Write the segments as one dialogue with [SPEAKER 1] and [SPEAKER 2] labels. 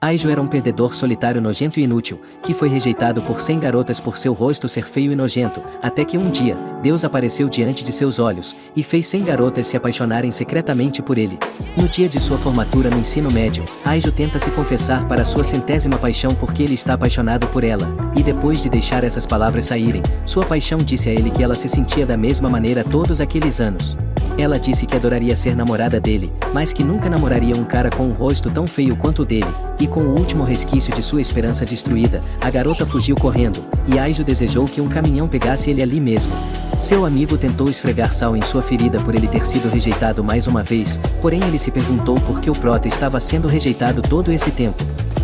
[SPEAKER 1] Aijo era um perdedor solitário nojento e inútil, que foi rejeitado por 100 garotas por seu rosto ser feio e nojento, até que um dia, Deus apareceu diante de seus olhos, e fez 100 garotas se apaixonarem secretamente por ele. No dia de sua formatura no ensino médio, Aijo tenta se confessar para sua 100ª paixão porque ele está apaixonado por ela, e depois de deixar essas palavras saírem, sua paixão disse a ele que ela se sentia da mesma maneira todos aqueles anos. Ela disse que adoraria ser namorada dele, mas que nunca namoraria um cara com um rosto tão feio quanto o dele, e com o último resquício de sua esperança destruída, a garota fugiu correndo, e Aijo desejou que um caminhão pegasse ele ali mesmo. Seu amigo tentou esfregar sal em sua ferida por ele ter sido rejeitado mais uma vez, porém ele se perguntou por que o prota estava sendo rejeitado todo esse tempo.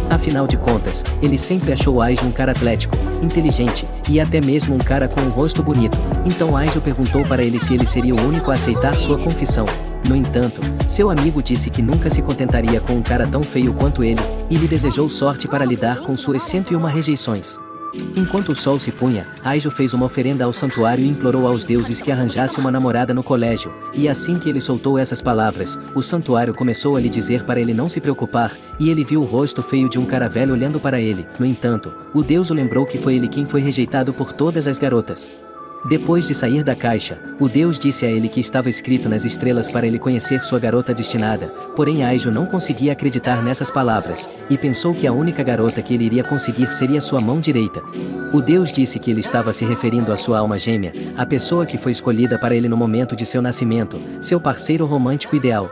[SPEAKER 1] Afinal de contas, ele sempre achou Aijo um cara atlético, inteligente, e até mesmo um cara com um rosto bonito, então Aijo perguntou para ele se ele seria o único a aceitar sua confissão. No entanto, seu amigo disse que nunca se contentaria com um cara tão feio quanto ele, e lhe desejou sorte para lidar com suas 101 rejeições. Enquanto o sol se punha, Aijo fez uma oferenda ao santuário e implorou aos deuses que arranjasse uma namorada no colégio, e assim que ele soltou essas palavras, o santuário começou a lhe dizer para ele não se preocupar, e ele viu o rosto feio de um cara velho olhando para ele. No entanto, o deus o lembrou que foi ele quem foi rejeitado por todas as garotas. Depois de sair da caixa, o deus disse a ele que estava escrito nas estrelas para ele conhecer sua garota destinada, porém Aijo não conseguia acreditar nessas palavras, e pensou que a única garota que ele iria conseguir seria sua mão direita. O deus disse que ele estava se referindo à sua alma gêmea, a pessoa que foi escolhida para ele no momento de seu nascimento, seu parceiro romântico ideal.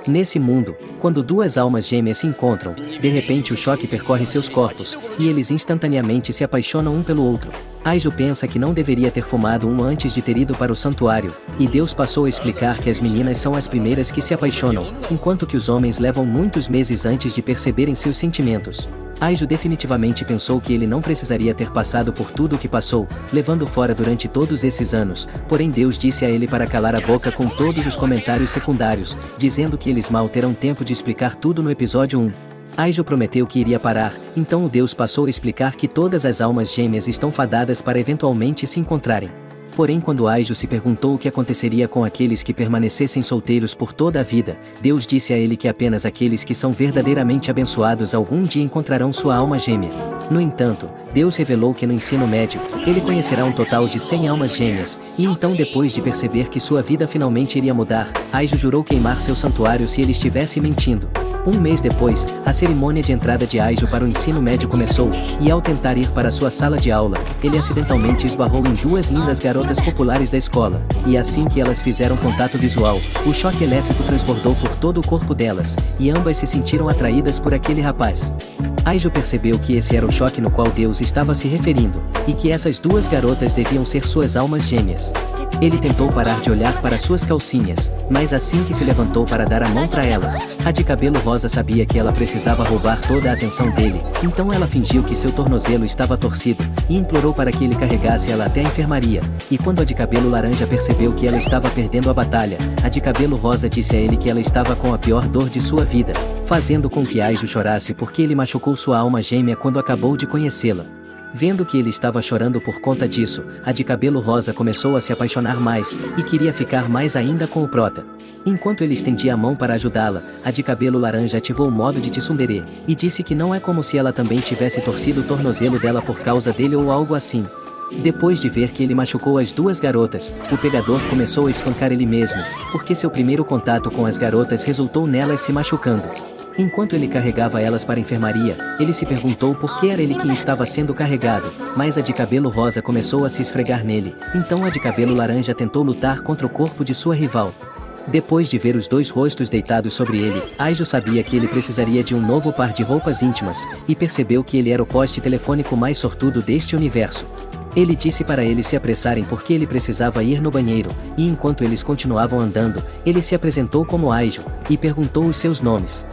[SPEAKER 1] Nesse mundo, quando duas almas gêmeas se encontram, de repente o choque percorre seus corpos, e eles instantaneamente se apaixonam um pelo outro. Aijo pensa que não deveria ter fumado um antes de ter ido para o santuário, e Deus passou a explicar que as meninas são as primeiras que se apaixonam, enquanto que os homens levam muitos meses antes de perceberem seus sentimentos. Aijo definitivamente pensou que ele não precisaria ter passado por tudo o que passou, levando fora durante todos esses anos, porém Deus disse a ele para calar a boca com todos os comentários secundários, dizendo que eles mal terão tempo de explicar tudo no episódio 1. Aijo prometeu que iria parar, então o Deus passou a explicar que todas as almas gêmeas estão fadadas para eventualmente se encontrarem. Porém, quando Aijo se perguntou o que aconteceria com aqueles que permanecessem solteiros por toda a vida, Deus disse a ele que apenas aqueles que são verdadeiramente abençoados algum dia encontrarão sua alma gêmea. No entanto, Deus revelou que no ensino médio, ele conhecerá um total de 100 almas gêmeas, e então depois de perceber que sua vida finalmente iria mudar, Aijo jurou queimar seu santuário se ele estivesse mentindo. Um mês depois, a cerimônia de entrada de Aijo para o ensino médio começou, e ao tentar ir para sua sala de aula, ele acidentalmente esbarrou em duas lindas garotas populares da escola, e assim que elas fizeram contato visual, o choque elétrico transbordou por todo o corpo delas, e ambas se sentiram atraídas por aquele rapaz. Aijo percebeu que esse era o choque no qual Deus estava se referindo, e que essas duas garotas deviam ser suas almas gêmeas. Ele tentou parar de olhar para suas calcinhas, mas assim que se levantou para dar a mão para elas, a de cabelo rosa sabia que ela precisava roubar toda a atenção dele, então ela fingiu que seu tornozelo estava torcido, e implorou para que ele carregasse ela até a enfermaria, e quando a de cabelo laranja percebeu que ela estava perdendo a batalha, a de cabelo rosa disse a ele que ela estava com a pior dor de sua vida, fazendo com que Aijo chorasse porque ele machucou sua alma gêmea quando acabou de conhecê-la. Vendo que ele estava chorando por conta disso, a de cabelo rosa começou a se apaixonar mais, e queria ficar mais ainda com o prota. Enquanto ele estendia a mão para ajudá-la, a de cabelo laranja ativou o modo de tsundere, e disse que não é como se ela também tivesse torcido o tornozelo dela por causa dele ou algo assim. Depois de ver que ele machucou as duas garotas, o pegador começou a espancar ele mesmo, porque seu primeiro contato com as garotas resultou nelas se machucando. Enquanto ele carregava elas para a enfermaria, ele se perguntou por que era ele quem estava sendo carregado, mas a de cabelo rosa começou a se esfregar nele, então a de cabelo laranja tentou lutar contra o corpo de sua rival. Depois de ver os dois rostos deitados sobre ele, Aijo sabia que ele precisaria de um novo par de roupas íntimas, e percebeu que ele era o poste telefônico mais sortudo deste universo. Ele disse para eles se apressarem porque ele precisava ir no banheiro, e enquanto eles continuavam andando, ele se apresentou como Aijo, e perguntou os seus nomes.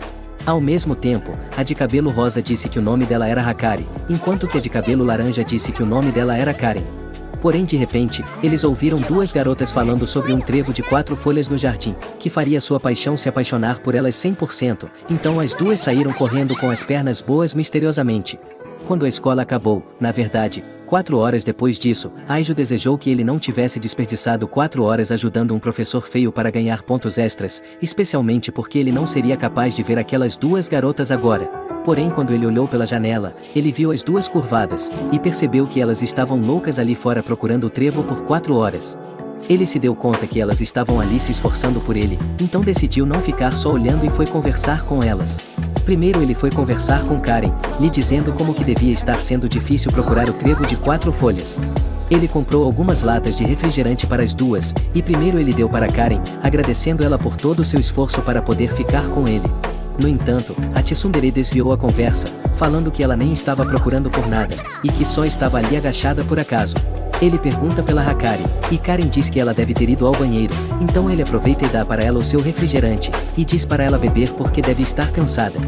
[SPEAKER 1] Ao mesmo tempo, a de cabelo rosa disse que o nome dela era Hakari, enquanto que a de cabelo laranja disse que o nome dela era Karen. Porém de repente, eles ouviram duas garotas falando sobre um trevo de 4 folhas no jardim, que faria sua paixão se apaixonar por elas 100%, então as duas saíram correndo com as pernas boas misteriosamente. Quando a escola acabou, na verdade, 4 horas depois disso, Aijo desejou que ele não tivesse desperdiçado 4 horas ajudando um professor feio para ganhar pontos extras, especialmente porque ele não seria capaz de ver aquelas duas garotas agora. Porém, quando ele olhou pela janela, ele viu as duas curvadas, e percebeu que elas estavam loucas ali fora procurando o trevo por 4 horas. Ele se deu conta que elas estavam ali se esforçando por ele, então decidiu não ficar só olhando e foi conversar com elas. Primeiro ele foi conversar com Karen, lhe dizendo como que devia estar sendo difícil procurar o trevo de 4 folhas. Ele comprou algumas latas de refrigerante para as duas, e primeiro ele deu para Karen, agradecendo ela por todo o seu esforço para poder ficar com ele. No entanto, a tsundere desviou a conversa, falando que ela nem estava procurando por nada, e que só estava ali agachada por acaso. Ele pergunta pela Hakari, e Karen diz que ela deve ter ido ao banheiro, então ele aproveita e dá para ela o seu refrigerante, e diz para ela beber porque deve estar cansada.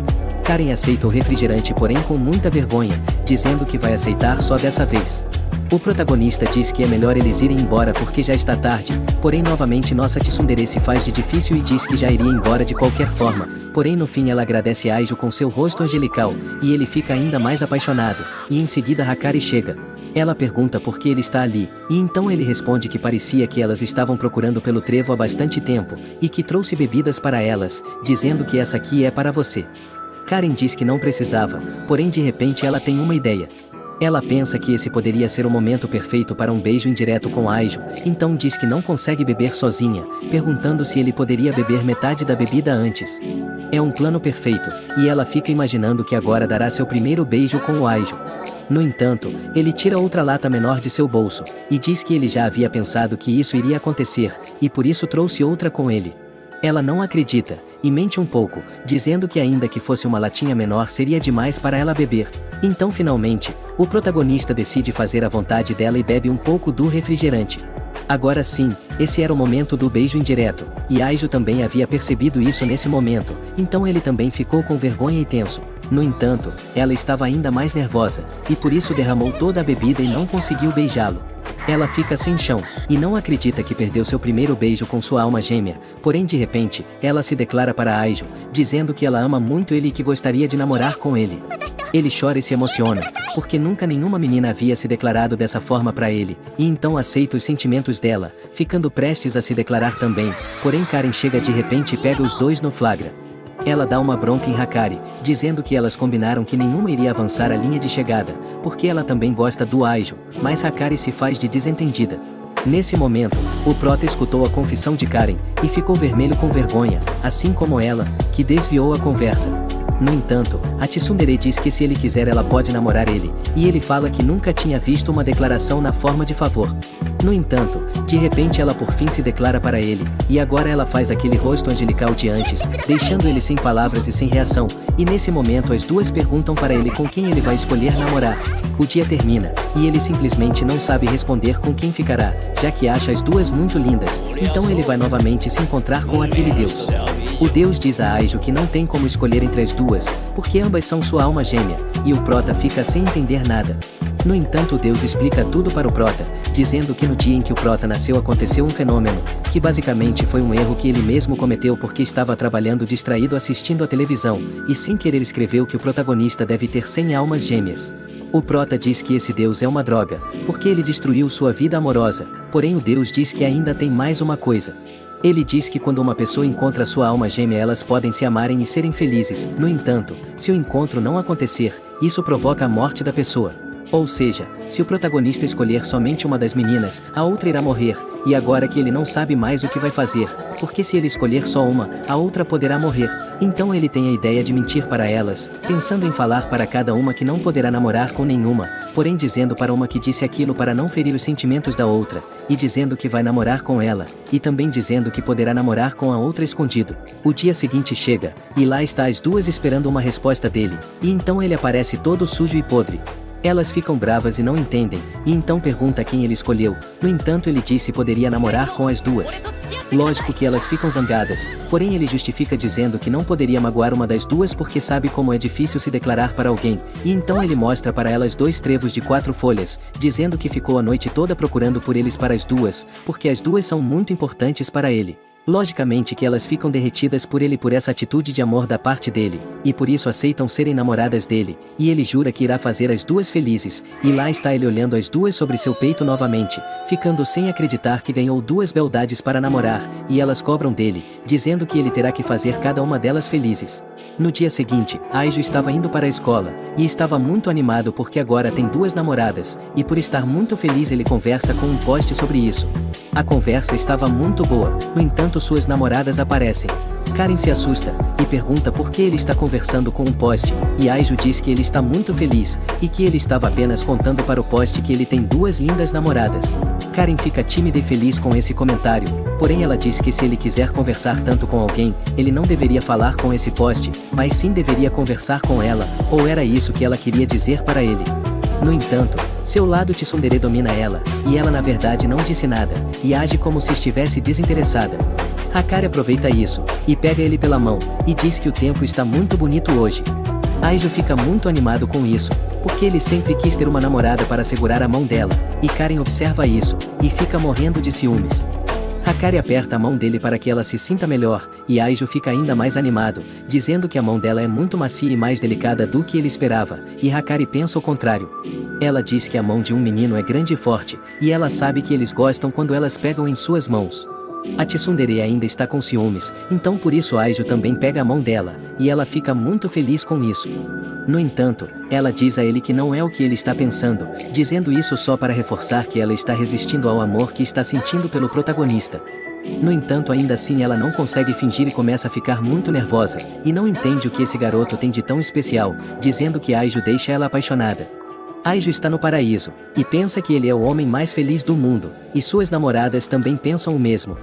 [SPEAKER 1] Karen aceita o refrigerante porém com muita vergonha, dizendo que vai aceitar só dessa vez. O protagonista diz que é melhor eles irem embora porque já está tarde, porém novamente nossa tsundere se faz de difícil e diz que já iria embora de qualquer forma, porém no fim ela agradece a Aijo com seu rosto angelical, e ele fica ainda mais apaixonado, e em seguida Hakari chega. Ela pergunta por que ele está ali, e então ele responde que parecia que elas estavam procurando pelo trevo há bastante tempo, e que trouxe bebidas para elas, dizendo que essa aqui é para você. Karen diz que não precisava, porém de repente ela tem uma ideia. Ela pensa que esse poderia ser o momento perfeito para um beijo indireto com Aijo, então diz que não consegue beber sozinha, perguntando se ele poderia beber metade da bebida antes. É um plano perfeito, e ela fica imaginando que agora dará seu primeiro beijo com o Aijo. No entanto, ele tira outra lata menor de seu bolso, e diz que ele já havia pensado que isso iria acontecer, e por isso trouxe outra com ele. Ela não acredita, e mente um pouco, dizendo que ainda que fosse uma latinha menor seria demais para ela beber. Então finalmente, o protagonista decide fazer a vontade dela e bebe um pouco do refrigerante. Agora sim, esse era o momento do beijo indireto, e Aijo também havia percebido isso nesse momento, então ele também ficou com vergonha e tenso. No entanto, ela estava ainda mais nervosa, e por isso derramou toda a bebida e não conseguiu beijá-lo. Ela fica sem chão, e não acredita que perdeu seu primeiro beijo com sua alma gêmea, porém de repente, ela se declara para Aijo, dizendo que ela ama muito ele e que gostaria de namorar com ele. Ele chora e se emociona, porque nunca nenhuma menina havia se declarado dessa forma para ele, e então aceita os sentimentos dela, ficando prestes a se declarar também, porém Karen chega de repente e pega os dois no flagra. Ela dá uma bronca em Hakari, dizendo que elas combinaram que nenhuma iria avançar a linha de chegada, porque ela também gosta do Aijo, mas Hakari se faz de desentendida. Nesse momento, o prota escutou a confissão de Karen, e ficou vermelho com vergonha, assim como ela, que desviou a conversa. No entanto, a tsundere diz que se ele quiser ela pode namorar ele, e ele fala que nunca tinha visto uma declaração na forma de favor. No entanto, de repente ela por fim se declara para ele, e agora ela faz aquele rosto angelical de antes, deixando ele sem palavras e sem reação, e nesse momento as duas perguntam para ele com quem ele vai escolher namorar. O dia termina, e ele simplesmente não sabe responder com quem ficará, já que acha as duas muito lindas, então ele vai novamente se encontrar com aquele deus. O deus diz a Aijo que não tem como escolher entre as duas, porque ambas são sua alma gêmea, e o prota fica sem entender nada. No entanto, Deus explica tudo para o prota, dizendo que no dia em que o prota nasceu aconteceu um fenômeno, que basicamente foi um erro que ele mesmo cometeu porque estava trabalhando distraído assistindo a televisão, e sem querer escreveu que o protagonista deve ter 100 almas gêmeas. O prota diz que esse Deus é uma droga, porque ele destruiu sua vida amorosa, porém o Deus diz que ainda tem mais uma coisa. Ele diz que quando uma pessoa encontra sua alma gêmea elas podem se amarem e serem felizes, no entanto, se o encontro não acontecer, isso provoca a morte da pessoa. Ou seja, se o protagonista escolher somente uma das meninas, a outra irá morrer, e agora que ele não sabe mais o que vai fazer, porque se ele escolher só uma, a outra poderá morrer. Então ele tem a ideia de mentir para elas, pensando em falar para cada uma que não poderá namorar com nenhuma, porém dizendo para uma que disse aquilo para não ferir os sentimentos da outra, e dizendo que vai namorar com ela, e também dizendo que poderá namorar com a outra escondido. O dia seguinte chega, e lá está as duas esperando uma resposta dele, e então ele aparece todo sujo e podre. Elas ficam bravas e não entendem, e então pergunta quem ele escolheu, no entanto ele disse que poderia namorar com as duas. Lógico que elas ficam zangadas, porém ele justifica dizendo que não poderia magoar uma das duas porque sabe como é difícil se declarar para alguém, e então ele mostra para elas 2 trevos de 4 folhas, dizendo que ficou a noite toda procurando por eles para as duas, porque as duas são muito importantes para ele. Logicamente que elas ficam derretidas por ele por essa atitude de amor da parte dele, e por isso aceitam serem namoradas dele, e ele jura que irá fazer as duas felizes, e lá está ele olhando as duas sobre seu peito novamente, ficando sem acreditar que ganhou duas beldades para namorar, e elas cobram dele, dizendo que ele terá que fazer cada uma delas felizes. No dia seguinte, Aijo estava indo para a escola, e estava muito animado porque agora tem duas namoradas, e por estar muito feliz ele conversa com um poste sobre isso. A conversa estava muito boa, no entanto suas namoradas aparecem. Karen se assusta, e pergunta por que ele está conversando com um poste, e Aijo diz que ele está muito feliz, e que ele estava apenas contando para o poste que ele tem duas lindas namoradas. Karen fica tímida e feliz com esse comentário, porém ela diz que se ele quiser conversar tanto com alguém, ele não deveria falar com esse poste, mas sim deveria conversar com ela, ou era isso que ela queria dizer para ele. No entanto, seu lado tsundere domina ela, e ela na verdade não disse nada, e age como se estivesse desinteressada. Hakari aproveita isso, e pega ele pela mão, e diz que o tempo está muito bonito hoje. Aijo fica muito animado com isso, porque ele sempre quis ter uma namorada para segurar a mão dela, e Karen observa isso, e fica morrendo de ciúmes. Hakari aperta a mão dele para que ela se sinta melhor, e Aijo fica ainda mais animado, dizendo que a mão dela é muito macia e mais delicada do que ele esperava, e Hakari pensa o contrário. Ela diz que a mão de um menino é grande e forte, e ela sabe que eles gostam quando elas pegam em suas mãos. A tsundere ainda está com ciúmes, então por isso Aijo também pega a mão dela, e ela fica muito feliz com isso. No entanto, ela diz a ele que não é o que ele está pensando, dizendo isso só para reforçar que ela está resistindo ao amor que está sentindo pelo protagonista. No entanto, ainda assim ela não consegue fingir e começa a ficar muito nervosa, e não entende o que esse garoto tem de tão especial, dizendo que Aijo deixa ela apaixonada. Aijo está no paraíso, e pensa que ele é o homem mais feliz do mundo, e suas namoradas também pensam o mesmo.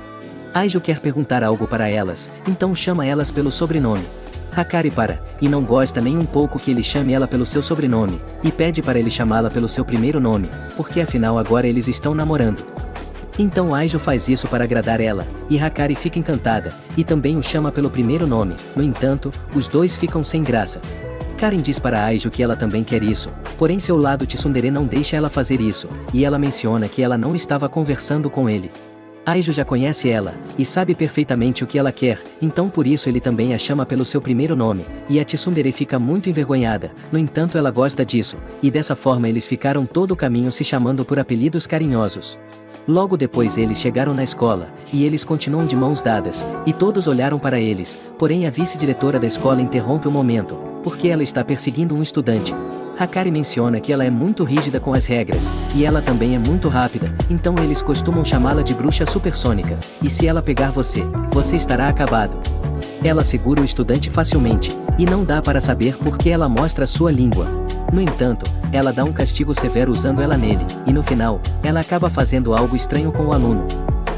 [SPEAKER 1] Aijo quer perguntar algo para elas, então chama elas pelo sobrenome. Hakari para, e não gosta nem um pouco que ele chame ela pelo seu sobrenome, e pede para ele chamá-la pelo seu primeiro nome, porque afinal agora eles estão namorando. Então Aijo faz isso para agradar ela, e Hakari fica encantada, e também o chama pelo primeiro nome. No entanto, os dois ficam sem graça. Karen diz para Aijo que ela também quer isso, porém seu lado tsundere não deixa ela fazer isso, e ela menciona que ela não estava conversando com ele. Aijo já conhece ela, e sabe perfeitamente o que ela quer, então por isso ele também a chama pelo seu primeiro nome, e a tsundere fica muito envergonhada, no entanto ela gosta disso, e dessa forma eles ficaram todo o caminho se chamando por apelidos carinhosos. Logo depois eles chegaram na escola, e eles continuam de mãos dadas, e todos olharam para eles, porém a vice-diretora da escola interrompe o momento, porque ela está perseguindo um estudante. Hakari menciona que ela é muito rígida com as regras, e ela também é muito rápida, então eles costumam chamá-la de bruxa supersônica, e se ela pegar você, você estará acabado. Ela segura o estudante facilmente, e não dá para saber por que ela mostra sua língua. No entanto, ela dá um castigo severo usando ela nele, e no final, ela acaba fazendo algo estranho com o aluno.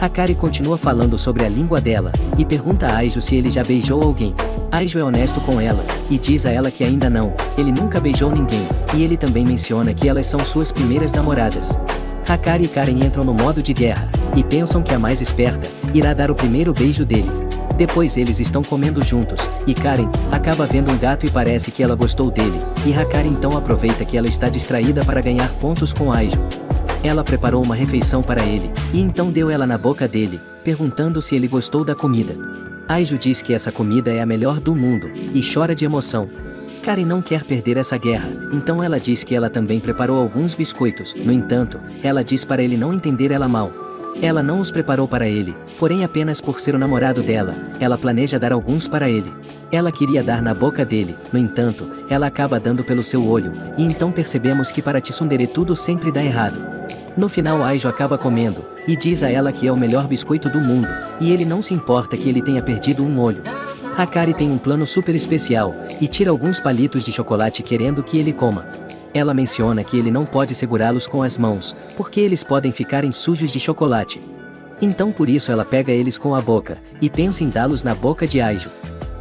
[SPEAKER 1] Hakari continua falando sobre a língua dela, e pergunta a Aijo se ele já beijou alguém. Aijo é honesto com ela, e diz a ela que ainda não, ele nunca beijou ninguém, e ele também menciona que elas são suas primeiras namoradas. Hakari e Karen entram no modo de guerra, e pensam que a mais esperta irá dar o primeiro beijo dele. Depois eles estão comendo juntos, e Karen acaba vendo um gato e parece que ela gostou dele, e Hakari então aproveita que ela está distraída para ganhar pontos com Aijo. Ela preparou uma refeição para ele, e então deu ela na boca dele, perguntando se ele gostou da comida. Aijo diz que essa comida é a melhor do mundo, e chora de emoção. Karen não quer perder essa guerra, então ela diz que ela também preparou alguns biscoitos, no entanto, ela diz para ele não entender ela mal. Ela não os preparou para ele, porém apenas por ser o namorado dela, ela planeja dar alguns para ele. Ela queria dar na boca dele, no entanto, ela acaba dando pelo seu olho, e então percebemos que para tsundere tudo sempre dá errado. No final Aijo acaba comendo, e diz a ela que é o melhor biscoito do mundo, e ele não se importa que ele tenha perdido um olho. Hakari tem um plano super especial, e tira alguns palitos de chocolate querendo que ele coma. Ela menciona que ele não pode segurá-los com as mãos, porque eles podem ficarem sujos de chocolate. Então por isso ela pega eles com a boca, e pensa em dá-los na boca de Aijo.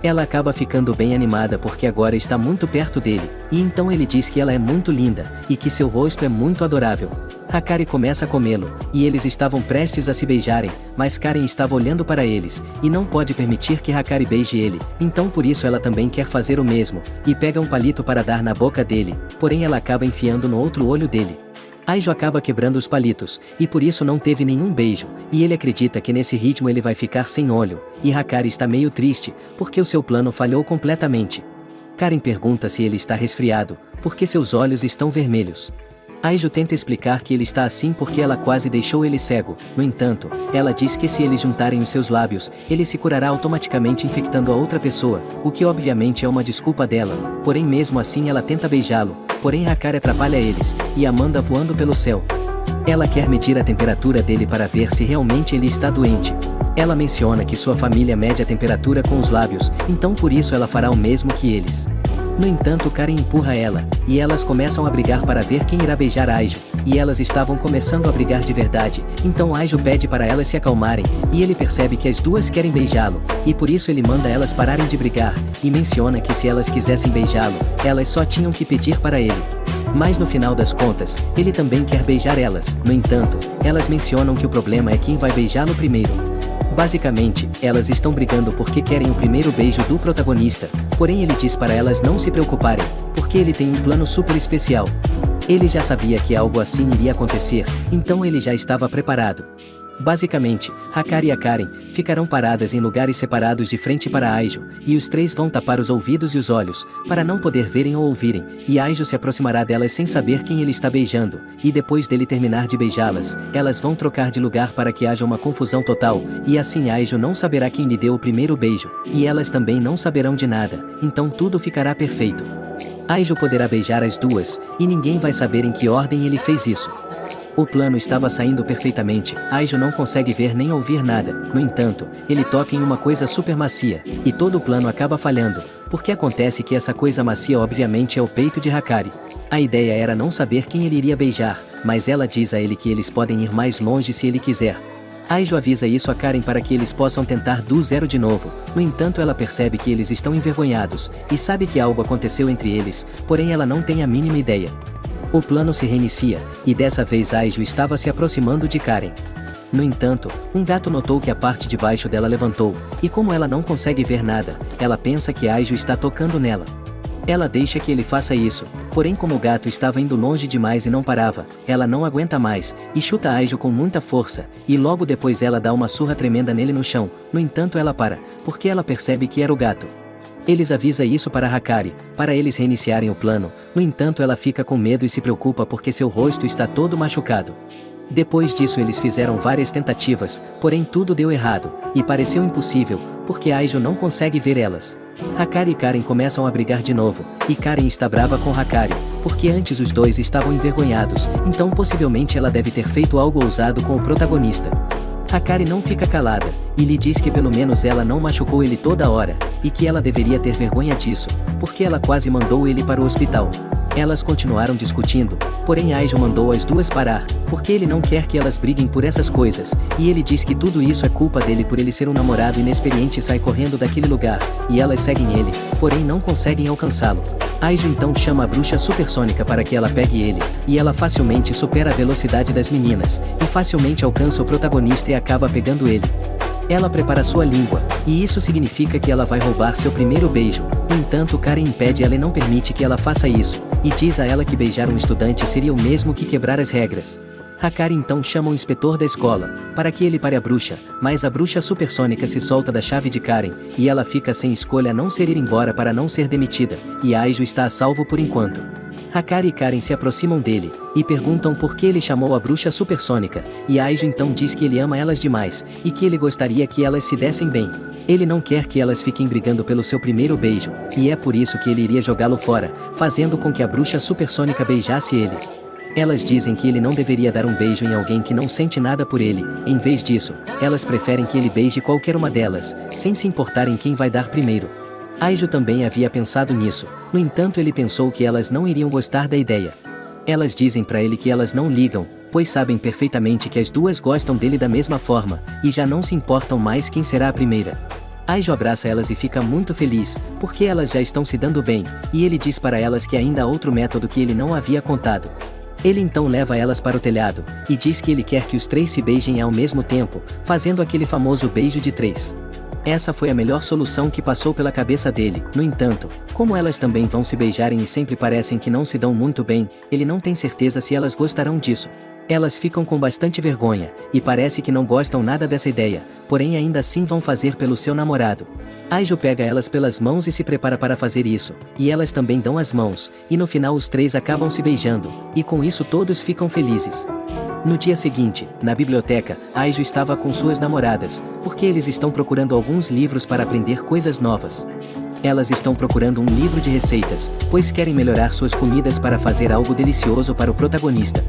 [SPEAKER 1] Ela acaba ficando bem animada porque agora está muito perto dele, e então ele diz que ela é muito linda, e que seu rosto é muito adorável. Hakari começa a comê-lo, e eles estavam prestes a se beijarem, mas Karen estava olhando para eles, e não pode permitir que Hakari beije ele, então por isso ela também quer fazer o mesmo, e pega um palito para dar na boca dele, porém ela acaba enfiando no outro olho dele. Aijo acaba quebrando os palitos, e por isso não teve nenhum beijo, e ele acredita que nesse ritmo ele vai ficar sem olho, e Hakari está meio triste, porque o seu plano falhou completamente. Karen pergunta se ele está resfriado, porque seus olhos estão vermelhos. Aijo tenta explicar que ele está assim porque ela quase deixou ele cego, no entanto, ela diz que se eles juntarem os seus lábios, ele se curará automaticamente infectando a outra pessoa, o que obviamente é uma desculpa dela, porém mesmo assim ela tenta beijá-lo, porém Hakari atrapalha eles, e a manda voando pelo céu. Ela quer medir a temperatura dele para ver se realmente ele está doente. Ela menciona que sua família mede a temperatura com os lábios, então por isso ela fará o mesmo que eles. No entanto, Karen empurra ela, e elas começam a brigar para ver quem irá beijar Aijo, e elas estavam começando a brigar de verdade, então Aijo pede para elas se acalmarem, e ele percebe que as duas querem beijá-lo, e por isso ele manda elas pararem de brigar, e menciona que se elas quisessem beijá-lo, elas só tinham que pedir para ele. Mas no final das contas, ele também quer beijar elas, no entanto, elas mencionam que o problema é quem vai beijá-lo primeiro. Basicamente, elas estão brigando porque querem o primeiro beijo do protagonista, porém ele diz para elas não se preocuparem, porque ele tem um plano super especial. Ele já sabia que algo assim iria acontecer, então ele já estava preparado. Basicamente, Hakari e a Karen ficarão paradas em lugares separados de frente para Aijo, e os três vão tapar os ouvidos e os olhos, para não poder verem ou ouvirem, e Aijo se aproximará delas sem saber quem ele está beijando, e depois dele terminar de beijá-las, elas vão trocar de lugar para que haja uma confusão total, e assim Aijo não saberá quem lhe deu o primeiro beijo, e elas também não saberão de nada, então tudo ficará perfeito. Aijo poderá beijar as duas, e ninguém vai saber em que ordem ele fez isso. O plano estava saindo perfeitamente, Aijo não consegue ver nem ouvir nada, no entanto, ele toca em uma coisa super macia, e todo o plano acaba falhando, porque acontece que essa coisa macia obviamente é o peito de Hakari. A ideia era não saber quem ele iria beijar, mas ela diz a ele que eles podem ir mais longe se ele quiser. Aijo avisa isso a Karen para que eles possam tentar do zero de novo, no entanto ela percebe que eles estão envergonhados, e sabe que algo aconteceu entre eles, porém ela não tem a mínima ideia. O plano se reinicia, e dessa vez Aijo estava se aproximando de Karen. No entanto, um gato notou que a parte de baixo dela levantou, e como ela não consegue ver nada, ela pensa que Aijo está tocando nela. Ela deixa que ele faça isso, porém como o gato estava indo longe demais e não parava, ela não aguenta mais, e chuta Aijo com muita força, e logo depois ela dá uma surra tremenda nele no chão, no entanto ela para, porque ela percebe que era o gato. Eles avisam isso para Hakari, para eles reiniciarem o plano, no entanto ela fica com medo e se preocupa porque seu rosto está todo machucado. Depois disso eles fizeram várias tentativas, porém tudo deu errado, e pareceu impossível, porque Aijo não consegue ver elas. Hakari e Karen começam a brigar de novo, e Karen está brava com Hakari, porque antes os dois estavam envergonhados, então possivelmente ela deve ter feito algo ousado com o protagonista. Hakari não fica calada, e lhe diz que pelo menos ela não machucou ele toda hora, e que ela deveria ter vergonha disso, porque ela quase mandou ele para o hospital. Elas continuaram discutindo, porém Aijo mandou as duas parar, porque ele não quer que elas briguem por essas coisas, e ele diz que tudo isso é culpa dele por ele ser um namorado inexperiente e sai correndo daquele lugar, e elas seguem ele, porém não conseguem alcançá-lo. Aijo então chama a bruxa supersônica para que ela pegue ele, e ela facilmente supera a velocidade das meninas, e facilmente alcança o protagonista e acaba pegando ele. Ela prepara sua língua, e isso significa que ela vai roubar seu primeiro beijo, no entanto Karen impede ela e não permite que ela faça isso, e diz a ela que beijar um estudante seria o mesmo que quebrar as regras. Hakari então chama o inspetor da escola, para que ele pare a bruxa, mas a bruxa supersônica se solta da chave de Karen, e ela fica sem escolha a não ser ir embora para não ser demitida, e Aijo está a salvo por enquanto. Hakari e Karen se aproximam dele, e perguntam por que ele chamou a bruxa supersônica, e Aijo então diz que ele ama elas demais, e que ele gostaria que elas se dessem bem. Ele não quer que elas fiquem brigando pelo seu primeiro beijo, e é por isso que ele iria jogá-lo fora, fazendo com que a bruxa supersônica beijasse ele. Elas dizem que ele não deveria dar um beijo em alguém que não sente nada por ele, em vez disso, elas preferem que ele beije qualquer uma delas, sem se importar em quem vai dar primeiro. Aijo também havia pensado nisso, no entanto ele pensou que elas não iriam gostar da ideia. Elas dizem para ele que elas não ligam, pois sabem perfeitamente que as duas gostam dele da mesma forma, e já não se importam mais quem será a primeira. Aijo abraça elas e fica muito feliz, porque elas já estão se dando bem, e ele diz para elas que ainda há outro método que ele não havia contado. Ele então leva elas para o telhado, e diz que ele quer que os três se beijem ao mesmo tempo, fazendo aquele famoso beijo de três. Essa foi a melhor solução que passou pela cabeça dele. No entanto, como elas também vão se beijarem e sempre parecem que não se dão muito bem, ele não tem certeza se elas gostarão disso. Elas ficam com bastante vergonha, e parece que não gostam nada dessa ideia, porém ainda assim vão fazer pelo seu namorado. Aijo pega elas pelas mãos e se prepara para fazer isso, e elas também dão as mãos, e no final os três acabam se beijando, e com isso todos ficam felizes. No dia seguinte, na biblioteca, Aijo estava com suas namoradas, porque eles estão procurando alguns livros para aprender coisas novas. Elas estão procurando um livro de receitas, pois querem melhorar suas comidas para fazer algo delicioso para o protagonista.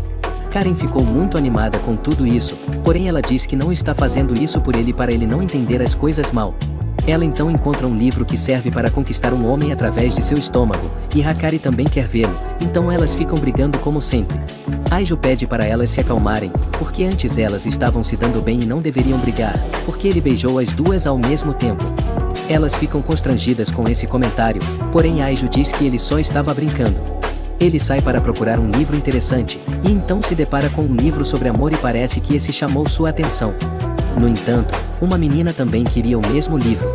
[SPEAKER 1] Karen ficou muito animada com tudo isso, porém ela diz que não está fazendo isso por ele para ele não entender as coisas mal. Ela então encontra um livro que serve para conquistar um homem através de seu estômago, e Hakari também quer vê-lo, então elas ficam brigando como sempre. Aijo pede para elas se acalmarem, porque antes elas estavam se dando bem e não deveriam brigar, porque ele beijou as duas ao mesmo tempo. Elas ficam constrangidas com esse comentário, porém Aijo diz que ele só estava brincando. Ele sai para procurar um livro interessante, e então se depara com um livro sobre amor e parece que esse chamou sua atenção. No entanto, uma menina também queria o mesmo livro.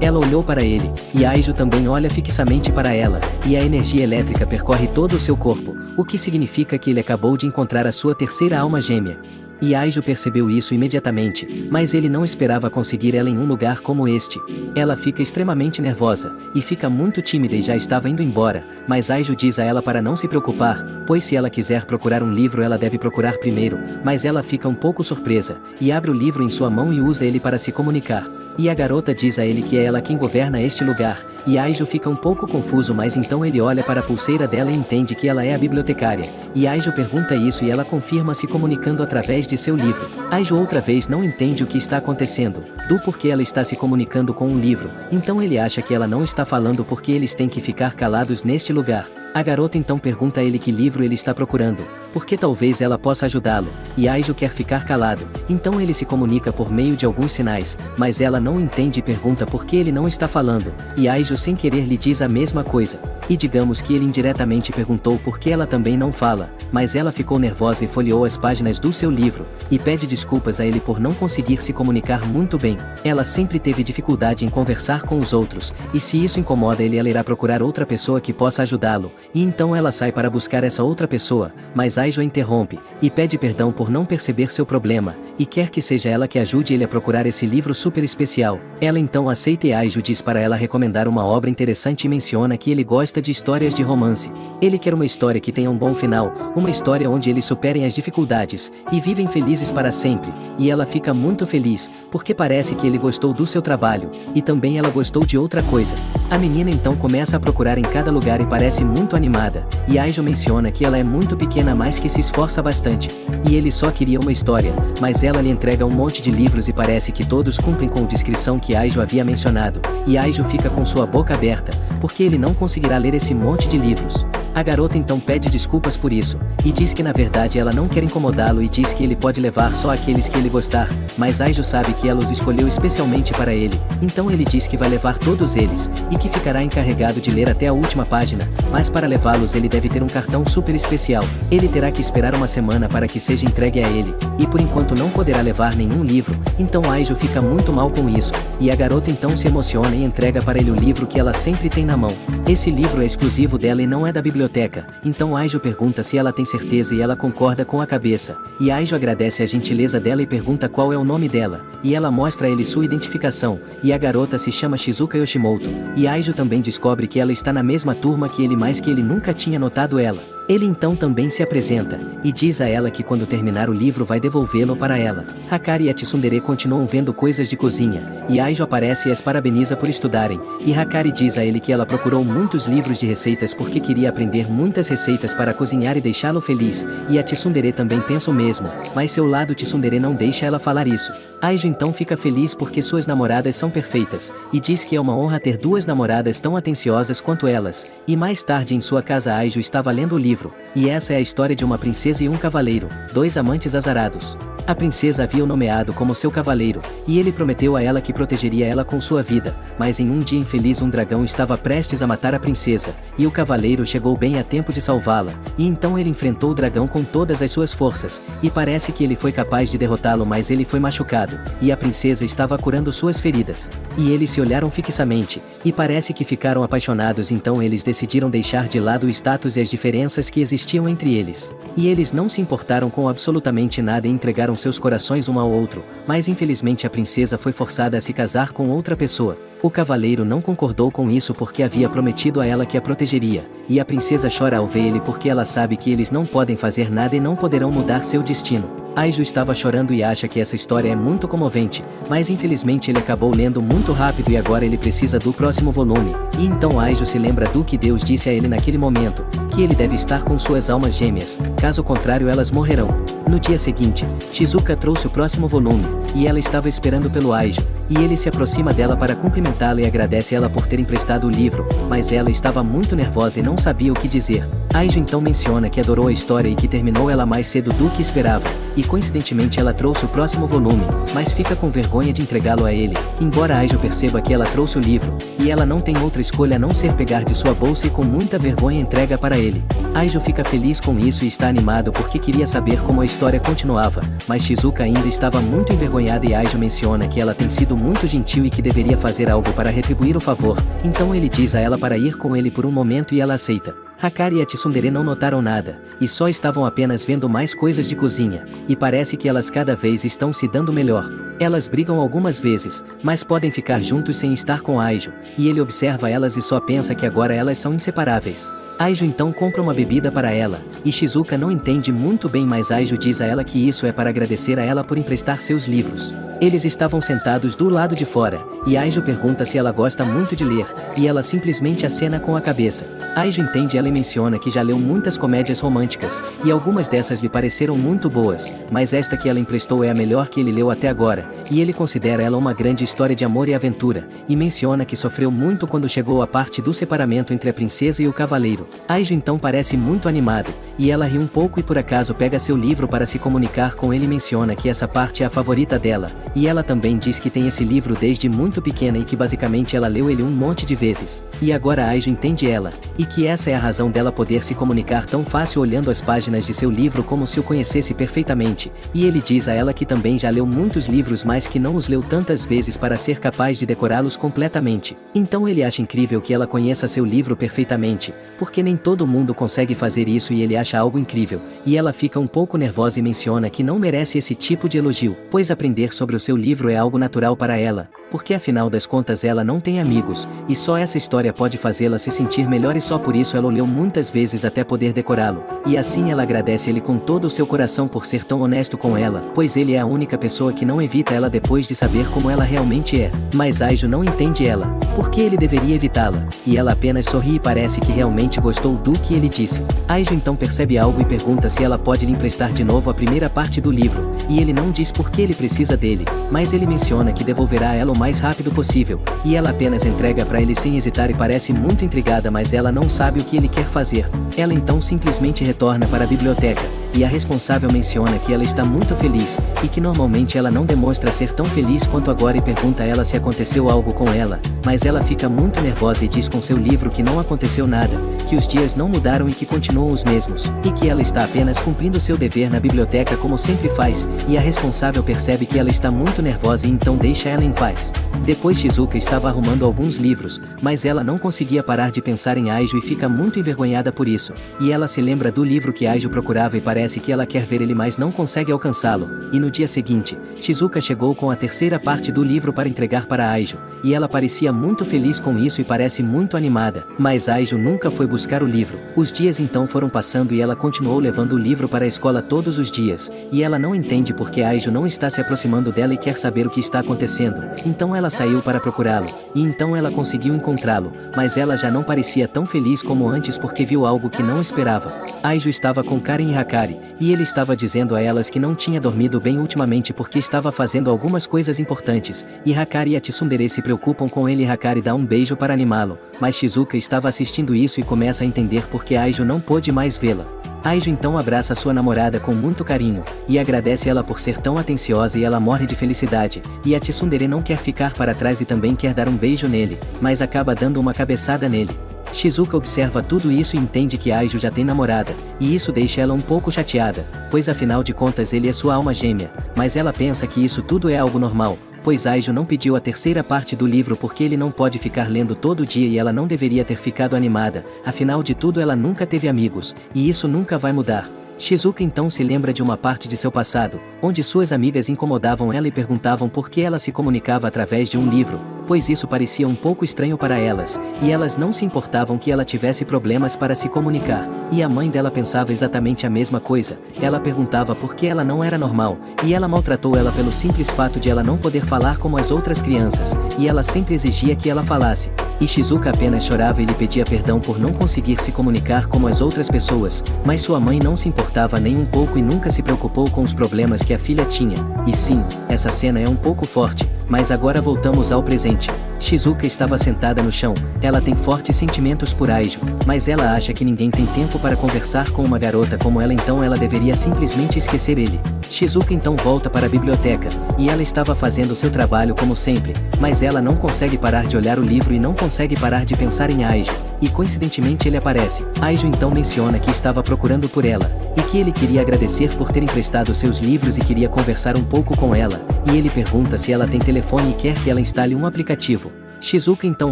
[SPEAKER 1] Ela olhou para ele, e Aijo também olha fixamente para ela, e a energia elétrica percorre todo o seu corpo, o que significa que ele acabou de encontrar a sua terceira alma gêmea. E Aijo percebeu isso imediatamente, mas ele não esperava conseguir ela em um lugar como este. Ela fica extremamente nervosa, e fica muito tímida e já estava indo embora, mas Aijo diz a ela para não se preocupar, pois se ela quiser procurar um livro ela deve procurar primeiro, mas ela fica um pouco surpresa, e abre o livro em sua mão e usa ele para se comunicar. E a garota diz a ele que é ela quem governa este lugar, e Aijo fica um pouco confuso, mas então ele olha para a pulseira dela e entende que ela é a bibliotecária, e Aijo pergunta isso e ela confirma se comunicando através de seu livro. Aijo outra vez não entende o que está acontecendo, do porquê ela está se comunicando com um livro, então ele acha que ela não está falando porque eles têm que ficar calados neste lugar. A garota então pergunta a ele que livro ele está procurando, porque talvez ela possa ajudá-lo, e Aijo quer ficar calado, então ele se comunica por meio de alguns sinais, mas ela não entende e pergunta por que ele não está falando, e Aijo sem querer lhe diz a mesma coisa. E digamos que ele indiretamente perguntou por que ela também não fala, mas ela ficou nervosa e folheou as páginas do seu livro, e pede desculpas a ele por não conseguir se comunicar muito bem. Ela sempre teve dificuldade em conversar com os outros, e se isso incomoda ele, ela irá procurar outra pessoa que possa ajudá-lo, e então ela sai para buscar essa outra pessoa, mas Aijo a interrompe, e pede perdão por não perceber seu problema, e quer que seja ela que ajude ele a procurar esse livro super especial. Ela então aceita e Aijo diz para ela recomendar uma obra interessante e menciona que ele gosta de histórias de romance. Ele quer uma história que tenha um bom final, uma história onde eles superem as dificuldades, e vivem felizes para sempre, e ela fica muito feliz, porque parece que ele gostou do seu trabalho, e também ela gostou de outra coisa. A menina então começa a procurar em cada lugar e parece muito animada, e Aijo menciona que ela é muito pequena mas que se esforça bastante, e ele só queria uma história, mas ela lhe entrega um monte de livros e parece que todos cumprem com a descrição que Aijo havia mencionado, e Aijo fica com sua boca aberta, porque ele não conseguirá ler esse monte de livros. A garota então pede desculpas por isso, e diz que na verdade ela não quer incomodá-lo e diz que ele pode levar só aqueles que ele gostar, mas Aijo sabe que ela os escolheu especialmente para ele, então ele diz que vai levar todos eles, e que ficará encarregado de ler até a última página, mas para levá-los ele deve ter um cartão super especial. Ele terá que esperar uma semana para que seja entregue a ele, e por enquanto não poderá levar nenhum livro, então Aijo fica muito mal com isso, e a garota então se emociona e entrega para ele o livro que ela sempre tem na mão. Esse livro é exclusivo dela e não é da biblioteca, então Aijo pergunta se ela tem certeza e ela concorda com a cabeça, e Aijo agradece a gentileza dela e pergunta qual é o nome dela, e ela mostra a ele sua identificação, e a garota se chama Shizuka Yoshimoto, e Aijo também descobre que ela está na mesma turma que ele, mas que ele nunca tinha notado ela. Ele então também se apresenta, e diz a ela que quando terminar o livro vai devolvê-lo para ela. Hakari e a Tsundere continuam vendo coisas de cozinha, e Aijo aparece e as parabeniza por estudarem, e Hakari diz a ele que ela procurou muitos livros de receitas porque queria aprender muitas receitas para cozinhar e deixá-lo feliz, e a Tsundere também pensa o mesmo, mas seu lado Tsundere não deixa ela falar isso. Aijo então fica feliz porque suas namoradas são perfeitas, e diz que é uma honra ter duas namoradas tão atenciosas quanto elas, e mais tarde em sua casa Aijo estava lendo o livro, e essa é a história de uma princesa e um cavaleiro, dois amantes azarados. A princesa havia o nomeado como seu cavaleiro, e ele prometeu a ela que protegeria ela com sua vida, mas em um dia infeliz um dragão estava prestes a matar a princesa, e o cavaleiro chegou bem a tempo de salvá-la, e então ele enfrentou o dragão com todas as suas forças, e parece que ele foi capaz de derrotá-lo, mas ele foi machucado. lado, e a princesa estava curando suas feridas. E eles se olharam fixamente, e parece que ficaram apaixonados. Então eles decidiram deixar de lado o status e as diferenças que existiam entre eles. E eles não se importaram com absolutamente nada e entregaram seus corações um ao outro, mas infelizmente a princesa foi forçada a se casar com outra pessoa. O cavaleiro não concordou com isso porque havia prometido a ela que a protegeria, e a princesa chora ao ver ele porque ela sabe que eles não podem fazer nada e não poderão mudar seu destino. Aiju estava chorando e acha que essa história é muito comovente, mas infelizmente ele acabou lendo muito rápido e agora ele precisa do próximo volume. E então Aiju se lembra do que Deus disse a ele naquele momento, que ele deve estar com suas almas gêmeas, caso contrário elas morrerão. No dia seguinte, Shizuka trouxe o próximo volume, e ela estava esperando pelo Aiju, e ele se aproxima dela para cumprimentá-la e agradece ela por ter emprestado o livro, mas ela estava muito nervosa e não sabia o que dizer. Aiju então menciona que adorou a história e que terminou ela mais cedo do que esperava, e coincidentemente ela trouxe o próximo volume, mas fica com vergonha de entregá-lo a ele, embora Aiju perceba que ela trouxe o livro, e ela não tem outra escolha a não ser pegar de sua bolsa e com muita vergonha entrega para ele. Aiju fica feliz com isso e está animado porque queria saber como a história continuava, mas Shizuka ainda estava muito envergonhada e Aiju menciona que ela tem sido muito gentil e que deveria fazer algo para retribuir o favor, então ele diz a ela para ir com ele por um momento e ela aceita. Hakari e a Tsundere não notaram nada, e só estavam apenas vendo mais coisas de cozinha, e parece que elas cada vez estão se dando melhor. Elas brigam algumas vezes, mas podem ficar juntos sem estar com Aiju, e ele observa elas e só pensa que agora elas são inseparáveis. Aiju então compra uma bebida para ela, e Shizuka não entende muito bem, mas Aiju diz a ela que isso é para agradecer a ela por emprestar seus livros. Eles estavam sentados do lado de fora, e Aiju pergunta se ela gosta muito de ler, e ela simplesmente acena com a cabeça. Aiju entende ela e menciona que já leu muitas comédias românticas, e algumas dessas lhe pareceram muito boas, mas esta que ela emprestou é a melhor que ele leu até agora, e ele considera ela uma grande história de amor e aventura, e menciona que sofreu muito quando chegou a parte do separamento entre a princesa e o cavaleiro. Aiju então parece muito animado, e ela ri um pouco e por acaso pega seu livro para se comunicar com ele e menciona que essa parte é a favorita dela, e ela também diz que tem esse livro desde muito pequena e que basicamente ela leu ele um monte de vezes, e agora Aiju entende ela, e que essa é a razão dela poder se comunicar tão fácil olhando as páginas de seu livro como se o conhecesse perfeitamente, e ele diz a ela que também já leu muitos livros mas que não os leu tantas vezes para ser capaz de decorá-los completamente. Então ele acha incrível que ela conheça seu livro perfeitamente, porque nem todo mundo consegue fazer isso e ele acha algo incrível, e ela fica um pouco nervosa e menciona que não merece esse tipo de elogio, pois aprender sobre o seu livro é algo natural para ela, porque afinal das contas ela não tem amigos, e só essa história pode fazê-la se sentir melhor e só por isso ela o leu muitas vezes até poder decorá-lo, e assim ela agradece ele com todo o seu coração por ser tão honesto com ela, pois ele é a única pessoa que não evita ela depois de saber como ela realmente é, mas Aiju não entende ela, porque ele deveria evitá-la, e ela apenas sorri e parece que realmente gostou do que ele disse. Aiju então percebe algo e pergunta se ela pode lhe emprestar de novo a primeira parte do livro, e ele não diz por que ele precisa dele, mas ele menciona que devolverá a ela o mais rápido possível, e ela apenas entrega para ele sem hesitar e parece muito intrigada, mas ela não sabe o que ele quer fazer. Ela então simplesmente retorna para a biblioteca, e a responsável menciona que ela está muito feliz, e que normalmente ela não demonstra ser tão feliz quanto agora e pergunta a ela se aconteceu algo com ela, mas ela fica muito nervosa e diz com seu livro que não aconteceu nada, que os dias não mudaram e que continuam os mesmos, e que ela está apenas cumprindo seu dever na biblioteca como sempre faz, e a responsável percebe que ela está muito nervosa e então deixa ela em paz. Depois Shizuka estava arrumando alguns livros, mas ela não conseguia parar de pensar em Aiju e fica muito envergonhada por isso, e ela se lembra do livro que Aiju procurava e parece que ela quer ver ele mas não consegue alcançá-lo, e no dia seguinte, Shizuka chegou com a terceira parte do livro para entregar para Aiju, e ela parecia muito feliz com isso e parece muito animada, mas Aiju nunca foi buscar o livro. Os dias então foram passando e ela continuou levando o livro para a escola todos os dias, e ela não entende porque Aiju não está se aproximando dela e quer saber o que está acontecendo, então ela saiu para procurá-lo, e então ela conseguiu encontrá-lo, mas ela já não parecia tão feliz como antes porque viu algo que não esperava. Aiju estava com Karen e Hakari, e ele estava dizendo a elas que não tinha dormido bem ultimamente porque estava fazendo algumas coisas importantes, e Hakari e a Tsundere se preocupam com ele e Hakari dá um beijo para animá-lo, mas Shizuka estava assistindo isso e começa a entender porque Aiju não pôde mais vê-la. Aiju então abraça sua namorada com muito carinho, e agradece ela por ser tão atenciosa e ela morre de felicidade, e a Tsundere não quer ficar para trás e também quer dar um beijo nele, mas acaba dando uma cabeçada nele. Shizuka observa tudo isso e entende que Aiju já tem namorada, e isso deixa ela um pouco chateada, pois afinal de contas ele é sua alma gêmea, mas ela pensa que isso tudo é algo normal, pois Aiju não pediu a terceira parte do livro porque ele não pode ficar lendo todo dia e ela não deveria ter ficado animada, afinal de tudo ela nunca teve amigos, e isso nunca vai mudar. Shizuka então se lembra de uma parte de seu passado, onde suas amigas incomodavam ela e perguntavam por que ela se comunicava através de um livro, pois isso parecia um pouco estranho para elas, e elas não se importavam que ela tivesse problemas para se comunicar, e a mãe dela pensava exatamente a mesma coisa, ela perguntava por que ela não era normal, e ela maltratou ela pelo simples fato de ela não poder falar como as outras crianças, e ela sempre exigia que ela falasse. E Shizuka apenas chorava e lhe pedia perdão por não conseguir se comunicar como as outras pessoas, mas sua mãe não se importava nem um pouco e nunca se preocupou com os problemas que a filha tinha. E sim, essa cena é um pouco forte, mas agora voltamos ao presente. Shizuka estava sentada no chão, ela tem fortes sentimentos por Aiju, mas ela acha que ninguém tem tempo para conversar com uma garota como ela, então ela deveria simplesmente esquecer ele. Shizuka então volta para a biblioteca, e ela estava fazendo seu trabalho como sempre, mas ela não consegue parar de olhar o livro e não consegue parar de pensar em Aiju, e coincidentemente ele aparece. Aiju então menciona que estava procurando por ela, e que ele queria agradecer por ter emprestado seus livros e queria conversar um pouco com ela, e ele pergunta se ela tem telefone e quer que ela instale um aplicativo. Shizuka então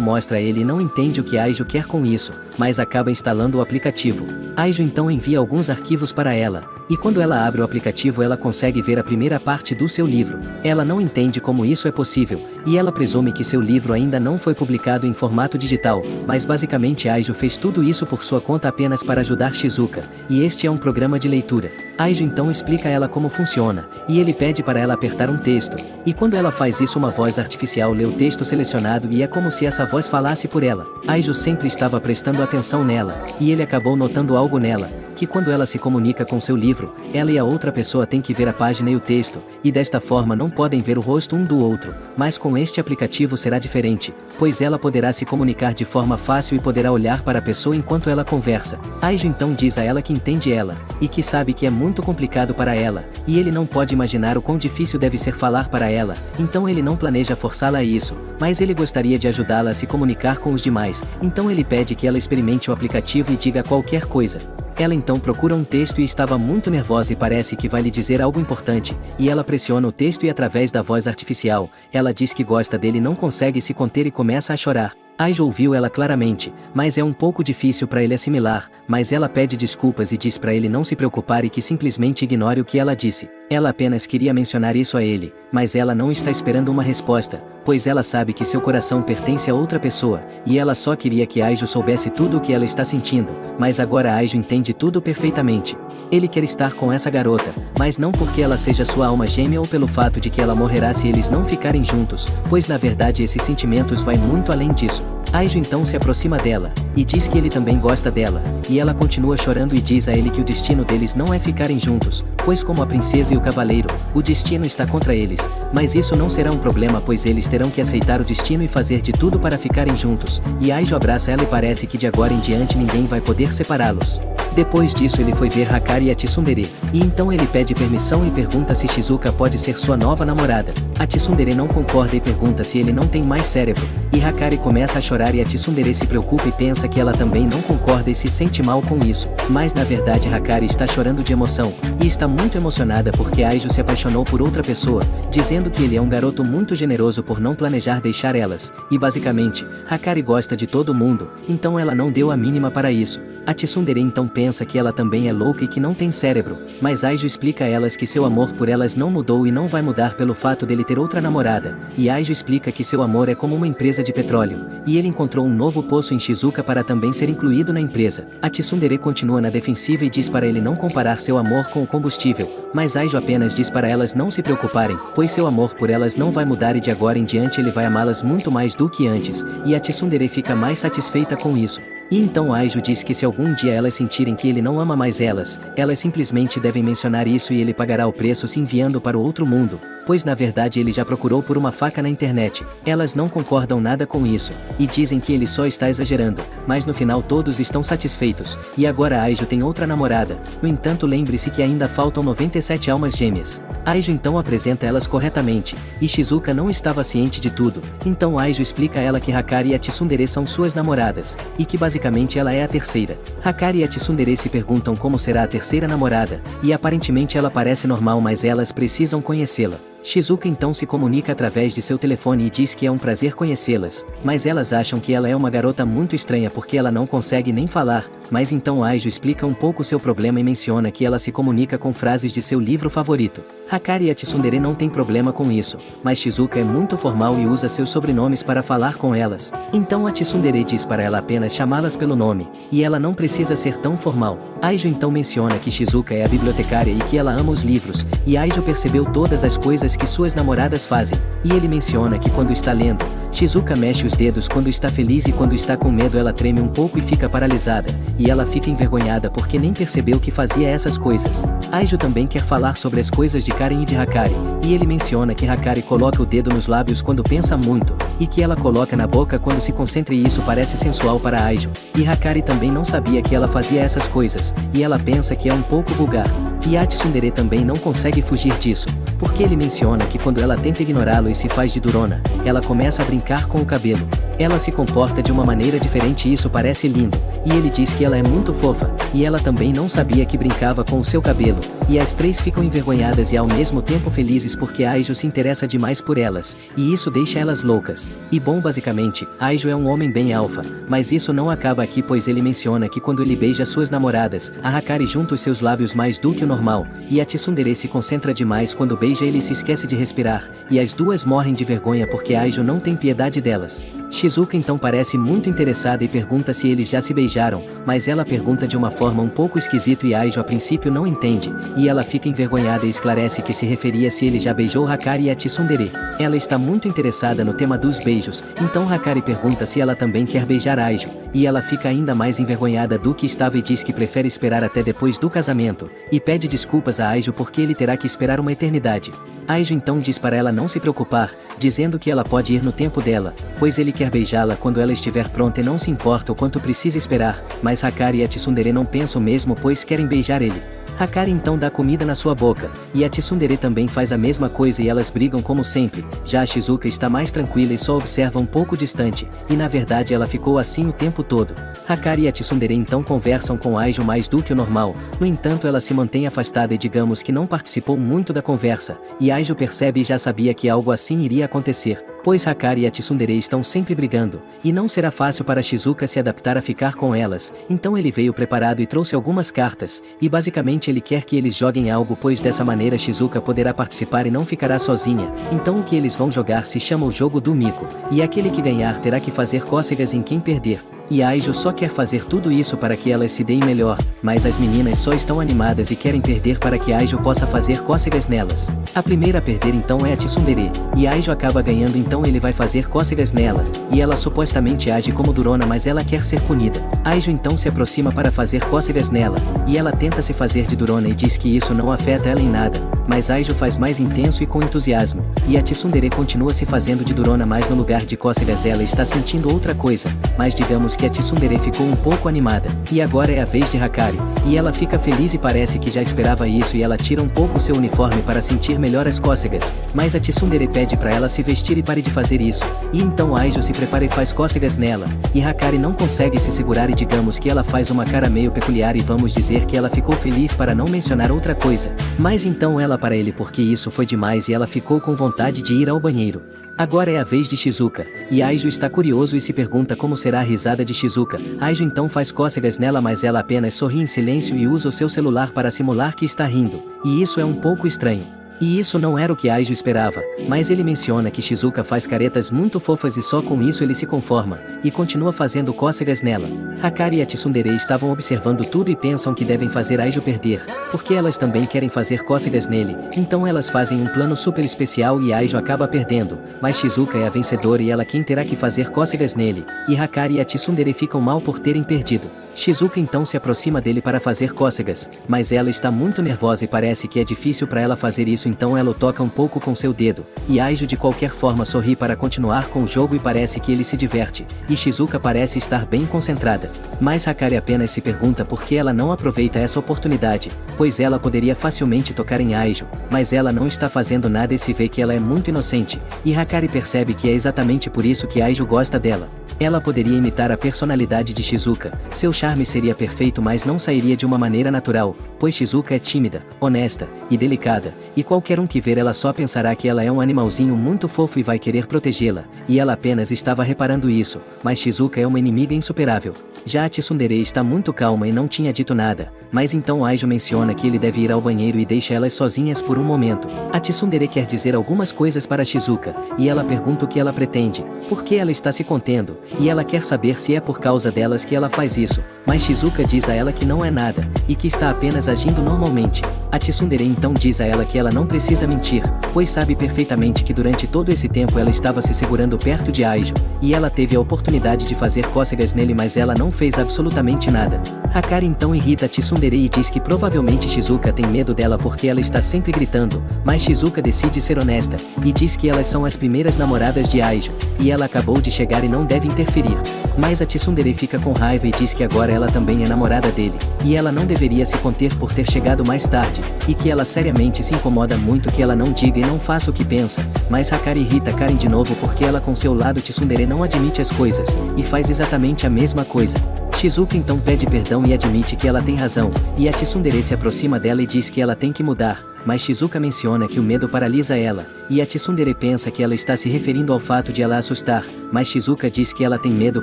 [SPEAKER 1] mostra a ele e não entende o que Aiju quer com isso, mas acaba instalando o aplicativo. Aiju então envia alguns arquivos para ela, e quando ela abre o aplicativo ela consegue ver a primeira parte do seu livro. Ela não entende como isso é possível, e ela presume que seu livro ainda não foi publicado em formato digital, mas basicamente Aiju fez tudo isso por sua conta apenas para ajudar Shizuka, e este é um programa de leitura. Aiju então explica a ela como funciona, e ele pede para ela apertar um texto, e quando ela faz isso uma voz artificial lê o texto selecionado e é como se essa voz falasse por ela. Aiju sempre estava prestando atenção nela, e ele acabou notando algo nela, que quando ela se comunica com seu livro, ela e a outra pessoa têm que ver a página e o texto, e desta forma não podem ver o rosto um do outro, mas com este aplicativo será diferente, pois ela poderá se comunicar de forma fácil e poderá olhar para a pessoa enquanto ela conversa. Aiju então diz a ela que entende ela, e que sabe que é muito complicado para ela, e ele não pode imaginar o quão difícil deve ser falar para ela, então ele não planeja forçá-la a isso, mas ele gostaria de ajudá-la a se comunicar com os demais, então ele pede que ela experimente o aplicativo e diga qualquer coisa. Ela então procura um texto e estava muito nervosa e parece que vai lhe dizer algo importante, e ela pressiona o texto e através da voz artificial, ela diz que gosta dele e não consegue se conter e começa a chorar. Aiju ouviu ela claramente, mas é um pouco difícil para ele assimilar, mas ela pede desculpas e diz para ele não se preocupar e que simplesmente ignore o que ela disse. Ela apenas queria mencionar isso a ele, mas ela não está esperando uma resposta, pois ela sabe que seu coração pertence a outra pessoa, e ela só queria que Aiju soubesse tudo o que ela está sentindo, mas agora Aiju entende tudo perfeitamente. Ele quer estar com essa garota, mas não porque ela seja sua alma gêmea ou pelo fato de que ela morrerá se eles não ficarem juntos, pois na verdade esses sentimentos vão muito além disso. Aiju então se aproxima dela, e diz que ele também gosta dela, e ela continua chorando e diz a ele que o destino deles não é ficarem juntos, pois como a princesa e o cavaleiro, o destino está contra eles, mas isso não será um problema pois eles terão que aceitar o destino e fazer de tudo para ficarem juntos, e Aiju abraça ela e parece que de agora em diante ninguém vai poder separá-los. Depois disso ele foi ver Hakari e a Tsundere, e então ele pede permissão e pergunta se Shizuka pode ser sua nova namorada. A Tsundere não concorda e pergunta se ele não tem mais cérebro, e Hakari começa a chorar e a Tsundere se preocupa e pensa que ela também não concorda e se sente mal com isso, mas na verdade Hakari está chorando de emoção, e está muito emocionada porque Aiju se apaixonou por outra pessoa, dizendo que ele é um garoto muito generoso por não planejar deixar elas, e basicamente, Hakari gosta de todo mundo, então ela não deu a mínima para isso. A Tsundere então pensa que ela também é louca e que não tem cérebro, mas Aiju explica a elas que seu amor por elas não mudou e não vai mudar pelo fato dele ter outra namorada, e Aiju explica que seu amor é como uma empresa de petróleo, e ele encontrou um novo poço em Shizuka para também ser incluído na empresa. A Tsundere continua na defensiva e diz para ele não comparar seu amor com o combustível, mas Aiju apenas diz para elas não se preocuparem, pois seu amor por elas não vai mudar e de agora em diante ele vai amá-las muito mais do que antes, e a Tsundere fica mais satisfeita com isso. E então Aiju diz que se algum dia elas sentirem que ele não ama mais elas simplesmente devem mencionar isso e ele pagará o preço se enviando para o outro mundo, pois na verdade ele já procurou por uma faca na internet. Elas não concordam nada com isso, e dizem que ele só está exagerando, mas no final todos estão satisfeitos, e agora Aiju tem outra namorada. No entanto lembre-se que ainda faltam 97 almas gêmeas. Aijo então apresenta elas corretamente, e Shizuka não estava ciente de tudo, então Aijo explica a ela que Hakari e a Tsundere são suas namoradas, e que basicamente ela é a terceira. Hakari e a Tsundere se perguntam como será a terceira namorada, e aparentemente ela parece normal mas elas precisam conhecê-la. Shizuka então se comunica através de seu telefone e diz que é um prazer conhecê-las, mas elas acham que ela é uma garota muito estranha porque ela não consegue nem falar, mas então Aijo explica um pouco seu problema e menciona que ela se comunica com frases de seu livro favorito. Hakari e a Tsundere não tem problema com isso, mas Shizuka é muito formal e usa seus sobrenomes para falar com elas. Então a Tsundere diz para ela apenas chamá-las pelo nome, e ela não precisa ser tão formal. Aijo então menciona que Shizuka é a bibliotecária e que ela ama os livros, e Aijo percebeu todas as coisas que suas namoradas fazem, e ele menciona que quando está lendo, Shizuka mexe os dedos quando está feliz e quando está com medo ela treme um pouco e fica paralisada, e ela fica envergonhada porque nem percebeu que fazia essas coisas. Aijo também quer falar sobre as coisas de Karen e de Hakari, e ele menciona que Hakari coloca o dedo nos lábios quando pensa muito, e que ela coloca na boca quando se concentra e isso parece sensual para Aijo, e Hakari também não sabia que ela fazia essas coisas, e ela pensa que é um pouco vulgar. E a Tsundere também não consegue fugir disso, porque ele menciona que quando ela tenta ignorá-lo e se faz de durona, ela começa a brincar com o cabelo. Ela se comporta de uma maneira diferente e isso parece lindo, e ele diz que ela é muito fofa, e ela também não sabia que brincava com o seu cabelo, e as três ficam envergonhadas e ao mesmo tempo felizes porque Aijo se interessa demais por elas, e isso deixa elas loucas. E bom, basicamente, Aijo é um homem bem alfa, mas isso não acaba aqui pois ele menciona que quando ele beija suas namoradas, a Hakari junta os seus lábios mais do que o normal, e a Tsundere se concentra demais quando beija ele e se esquece de respirar, e as duas morrem de vergonha porque Aijo não tem piedade delas. Shizuka então parece muito interessada e pergunta se eles já se beijaram, mas ela pergunta de uma forma um pouco esquisita e Aijo a princípio não entende, e ela fica envergonhada e esclarece que se referia se ele já beijou Hakari e a Tsundere. Ela está muito interessada no tema dos beijos, então Hakari pergunta se ela também quer beijar Aijo, e ela fica ainda mais envergonhada do que estava e diz que prefere esperar até depois do casamento, e pede desculpas a Aijo porque ele terá que esperar uma eternidade. Aijo então diz para ela não se preocupar, dizendo que ela pode ir no tempo dela, pois ele quer beijá-la quando ela estiver pronta e não se importa o quanto precisa esperar, mas Hakari e a Tsundere não pensam mesmo pois querem beijar ele. Hakari então dá comida na sua boca, e a Tsundere também faz a mesma coisa e elas brigam como sempre, já a Shizuka está mais tranquila e só observa um pouco distante, e na verdade ela ficou assim o tempo todo. Hakari e a Tsundere então conversam com Aijo mais do que o normal, no entanto ela se mantém afastada e digamos que não participou muito da conversa, e Aijo percebe e já sabia que algo assim iria acontecer, pois Hakari e a Tsundere estão sempre brigando, e não será fácil para Shizuka se adaptar a ficar com elas, então ele veio preparado e trouxe algumas cartas, e basicamente ele quer que eles joguem algo pois dessa maneira Shizuka poderá participar e não ficará sozinha, então o que eles vão jogar se chama o jogo do mico, e aquele que ganhar terá que fazer cócegas em quem perder. E Aijo só quer fazer tudo isso para que elas se deem melhor, mas as meninas só estão animadas e querem perder para que Aijo possa fazer cócegas nelas. A primeira a perder então é a Tsundere, e Aijo acaba ganhando então ele vai fazer cócegas nela, e ela supostamente age como durona mas ela quer ser punida. Aijo então se aproxima para fazer cócegas nela, e ela tenta se fazer de durona e diz que isso não afeta ela em nada, mas Aijo faz mais intenso e com entusiasmo, e a Tsundere continua se fazendo de durona mas no lugar de cócegas ela está sentindo outra coisa, mas digamos que a Tsundere ficou um pouco animada, e agora é a vez de Hakari, e ela fica feliz e parece que já esperava isso e ela tira um pouco seu uniforme para sentir melhor as cócegas, mas a Tsundere pede para ela se vestir e pare de fazer isso, e então Aijo se prepara e faz cócegas nela, e Hakari não consegue se segurar e digamos que ela faz uma cara meio peculiar e vamos dizer que ela ficou feliz para não mencionar outra coisa, mas então ela para ele porque isso foi demais e ela ficou com vontade de ir ao banheiro. Agora é a vez de Shizuka, e Aijo está curioso e se pergunta como será a risada de Shizuka. Aijo então faz cócegas nela mas ela apenas sorri em silêncio e usa o seu celular para simular que está rindo, e isso é um pouco estranho. E isso não era o que Aijo esperava, mas ele menciona que Shizuka faz caretas muito fofas e só com isso ele se conforma, e continua fazendo cócegas nela. Hakari e a Tsundere estavam observando tudo e pensam que devem fazer Aijo perder, porque elas também querem fazer cócegas nele, então elas fazem um plano super especial e Aijo acaba perdendo, mas Shizuka é a vencedora e ela quem terá que fazer cócegas nele, e Hakari e a Tsundere ficam mal por terem perdido. Shizuka então se aproxima dele para fazer cócegas, mas ela está muito nervosa e parece que é difícil para ela fazer isso, então ela o toca um pouco com seu dedo, e Aijo de qualquer forma sorri para continuar com o jogo e parece que ele se diverte, e Shizuka parece estar bem concentrada. Mas Hakari apenas se pergunta por que ela não aproveita essa oportunidade, pois ela poderia facilmente tocar em Aijo, mas ela não está fazendo nada e se vê que ela é muito inocente, e Hakari percebe que é exatamente por isso que Aijo gosta dela. Ela poderia imitar a personalidade de Shizuka, seu charme seria perfeito, mas não sairia de uma maneira natural, pois Shizuka é tímida, honesta e delicada, e qualquer um que ver ela só pensará que ela é um animalzinho muito fofo e vai querer protegê-la, e ela apenas estava reparando isso, mas Shizuka é uma inimiga insuperável. Já a Tsundere está muito calma e não tinha dito nada, mas então Aijo menciona que ele deve ir ao banheiro e deixa elas sozinhas por um momento. A Tsundere quer dizer algumas coisas para Shizuka, e ela pergunta o que ela pretende, por que ela está se contendo, e ela quer saber se é por causa delas que ela faz isso, mas Shizuka diz a ela que não é nada, e que está apenas agindo normalmente. A Tsundere então diz a ela que ela não precisa mentir, pois sabe perfeitamente que durante todo esse tempo ela estava se segurando perto de Aijo, e ela teve a oportunidade de fazer cócegas nele, mas ela não fez absolutamente nada. Hakari então irrita a Tsundere e diz que provavelmente Shizuka tem medo dela porque ela está sempre gritando, mas Shizuka decide ser honesta, e diz que elas são as primeiras namoradas de Aijo, e ela acabou de chegar e não deve interferir. Mas a Tsundere fica com raiva e diz que agora ela também é namorada dele, e ela não deveria se conter por ter chegado mais tarde, e que ela seriamente se incomoda muito que ela não diga e não faça o que pensa, mas Hakari irrita Karen de novo porque ela com seu lado Tsundere não admite as coisas, e faz exatamente a mesma coisa. Shizuka então pede perdão e admite que ela tem razão, e a Tsundere se aproxima dela e diz que ela tem que mudar, mas Shizuka menciona que o medo paralisa ela, e a Tsundere pensa que ela está se referindo ao fato de ela assustar, mas Shizuka diz que ela tem medo